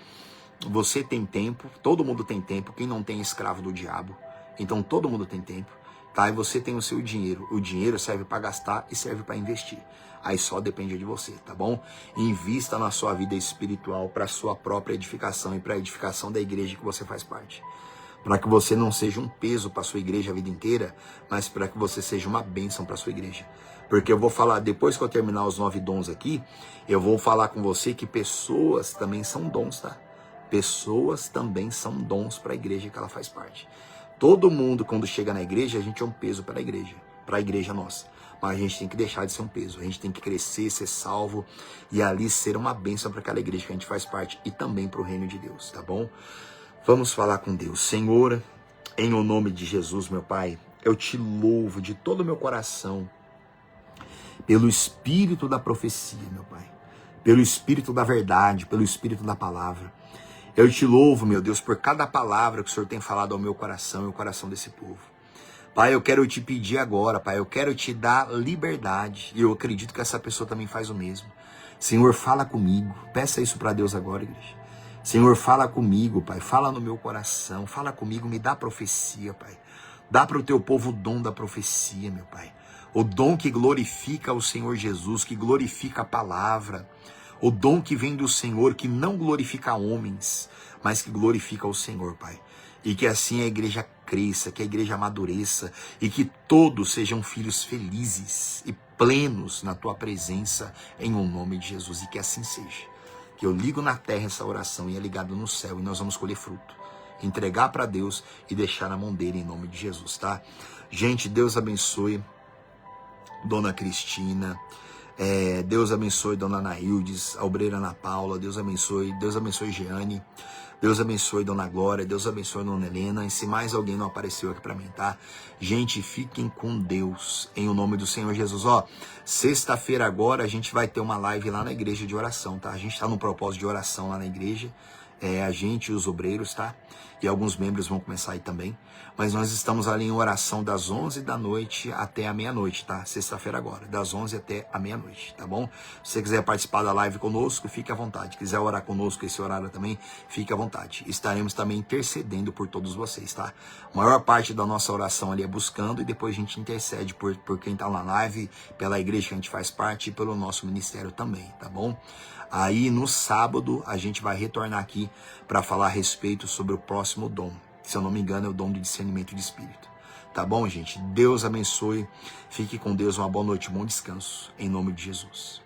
Você tem tempo, todo mundo tem tempo, quem não tem é escravo do diabo. Então todo mundo tem tempo, tá? E você tem o seu dinheiro. O dinheiro serve para gastar e serve para investir. Aí só depende de você, tá bom? Invista na sua vida espiritual para sua própria edificação e para a edificação da igreja que você faz parte. Para que você não seja um peso para sua igreja a vida inteira, mas para que você seja uma bênção para sua igreja. Porque eu vou falar, depois que eu terminar os 9 dons aqui, eu vou falar com você que pessoas também são dons, tá? Pessoas também são dons para a igreja que ela faz parte. Todo mundo, quando chega na igreja, a gente é um peso para a igreja nossa. Mas a gente tem que deixar de ser um peso, a gente tem que crescer, ser salvo e ali ser uma bênção para aquela igreja que a gente faz parte e também para o reino de Deus, tá bom? Vamos falar com Deus. Senhor, em o nome de Jesus, meu Pai, eu te louvo de todo o meu coração pelo espírito da profecia, meu Pai, pelo espírito da verdade, pelo espírito da palavra. Eu te louvo, meu Deus, por cada palavra que o Senhor tem falado ao meu coração e ao coração desse povo. Pai, eu quero te pedir agora, Pai, eu quero te dar liberdade. E eu acredito que essa pessoa também faz o mesmo. Senhor, fala comigo. Peça isso para Deus agora, igreja. Senhor, fala comigo, Pai, fala no meu coração, fala comigo, me dá profecia, Pai. Dá para o teu povo o dom da profecia, meu Pai. O dom que glorifica o Senhor Jesus, que glorifica a palavra. O dom que vem do Senhor, que não glorifica homens, mas que glorifica o Senhor, Pai. E que assim a igreja cresça, que a igreja amadureça e que todos sejam filhos felizes e plenos na tua presença, em o nome de Jesus. E que assim seja. Que eu ligo na terra essa oração e é ligado no céu e nós vamos colher fruto. Entregar para Deus e deixar na mão dele em nome de Jesus, tá? Gente, Deus abençoe Dona Cristina. Deus abençoe Dona Anaildes, a obreira Ana Paula, Deus abençoe Jeane, Deus abençoe Dona Glória, Deus abençoe Dona Helena, e se mais alguém não apareceu aqui para mim, tá? Gente, fiquem com Deus, em o nome do Senhor Jesus. Ó, sexta-feira agora a gente vai ter uma live lá na igreja de oração, tá? A gente tá no propósito de oração lá na igreja, a gente e os obreiros, tá? E alguns membros vão começar aí também. Mas nós estamos ali em oração das 11 da noite até a meia-noite, tá? Sexta-feira agora, das 11 até a meia-noite, tá bom? Se você quiser participar da live conosco, fique à vontade. Quiser orar conosco esse horário também, fique à vontade. Estaremos também intercedendo por todos vocês, tá? A maior parte da nossa oração ali é buscando e depois a gente intercede por quem tá na live, pela igreja que a gente faz parte e pelo nosso ministério também, tá bom? Aí no sábado a gente vai retornar aqui para falar a respeito sobre o próximo dom. Se eu não me engano é o dom de discernimento de espírito. Tá bom, gente? Deus abençoe. Fique com Deus. Uma boa noite, um bom descanso. Em nome de Jesus.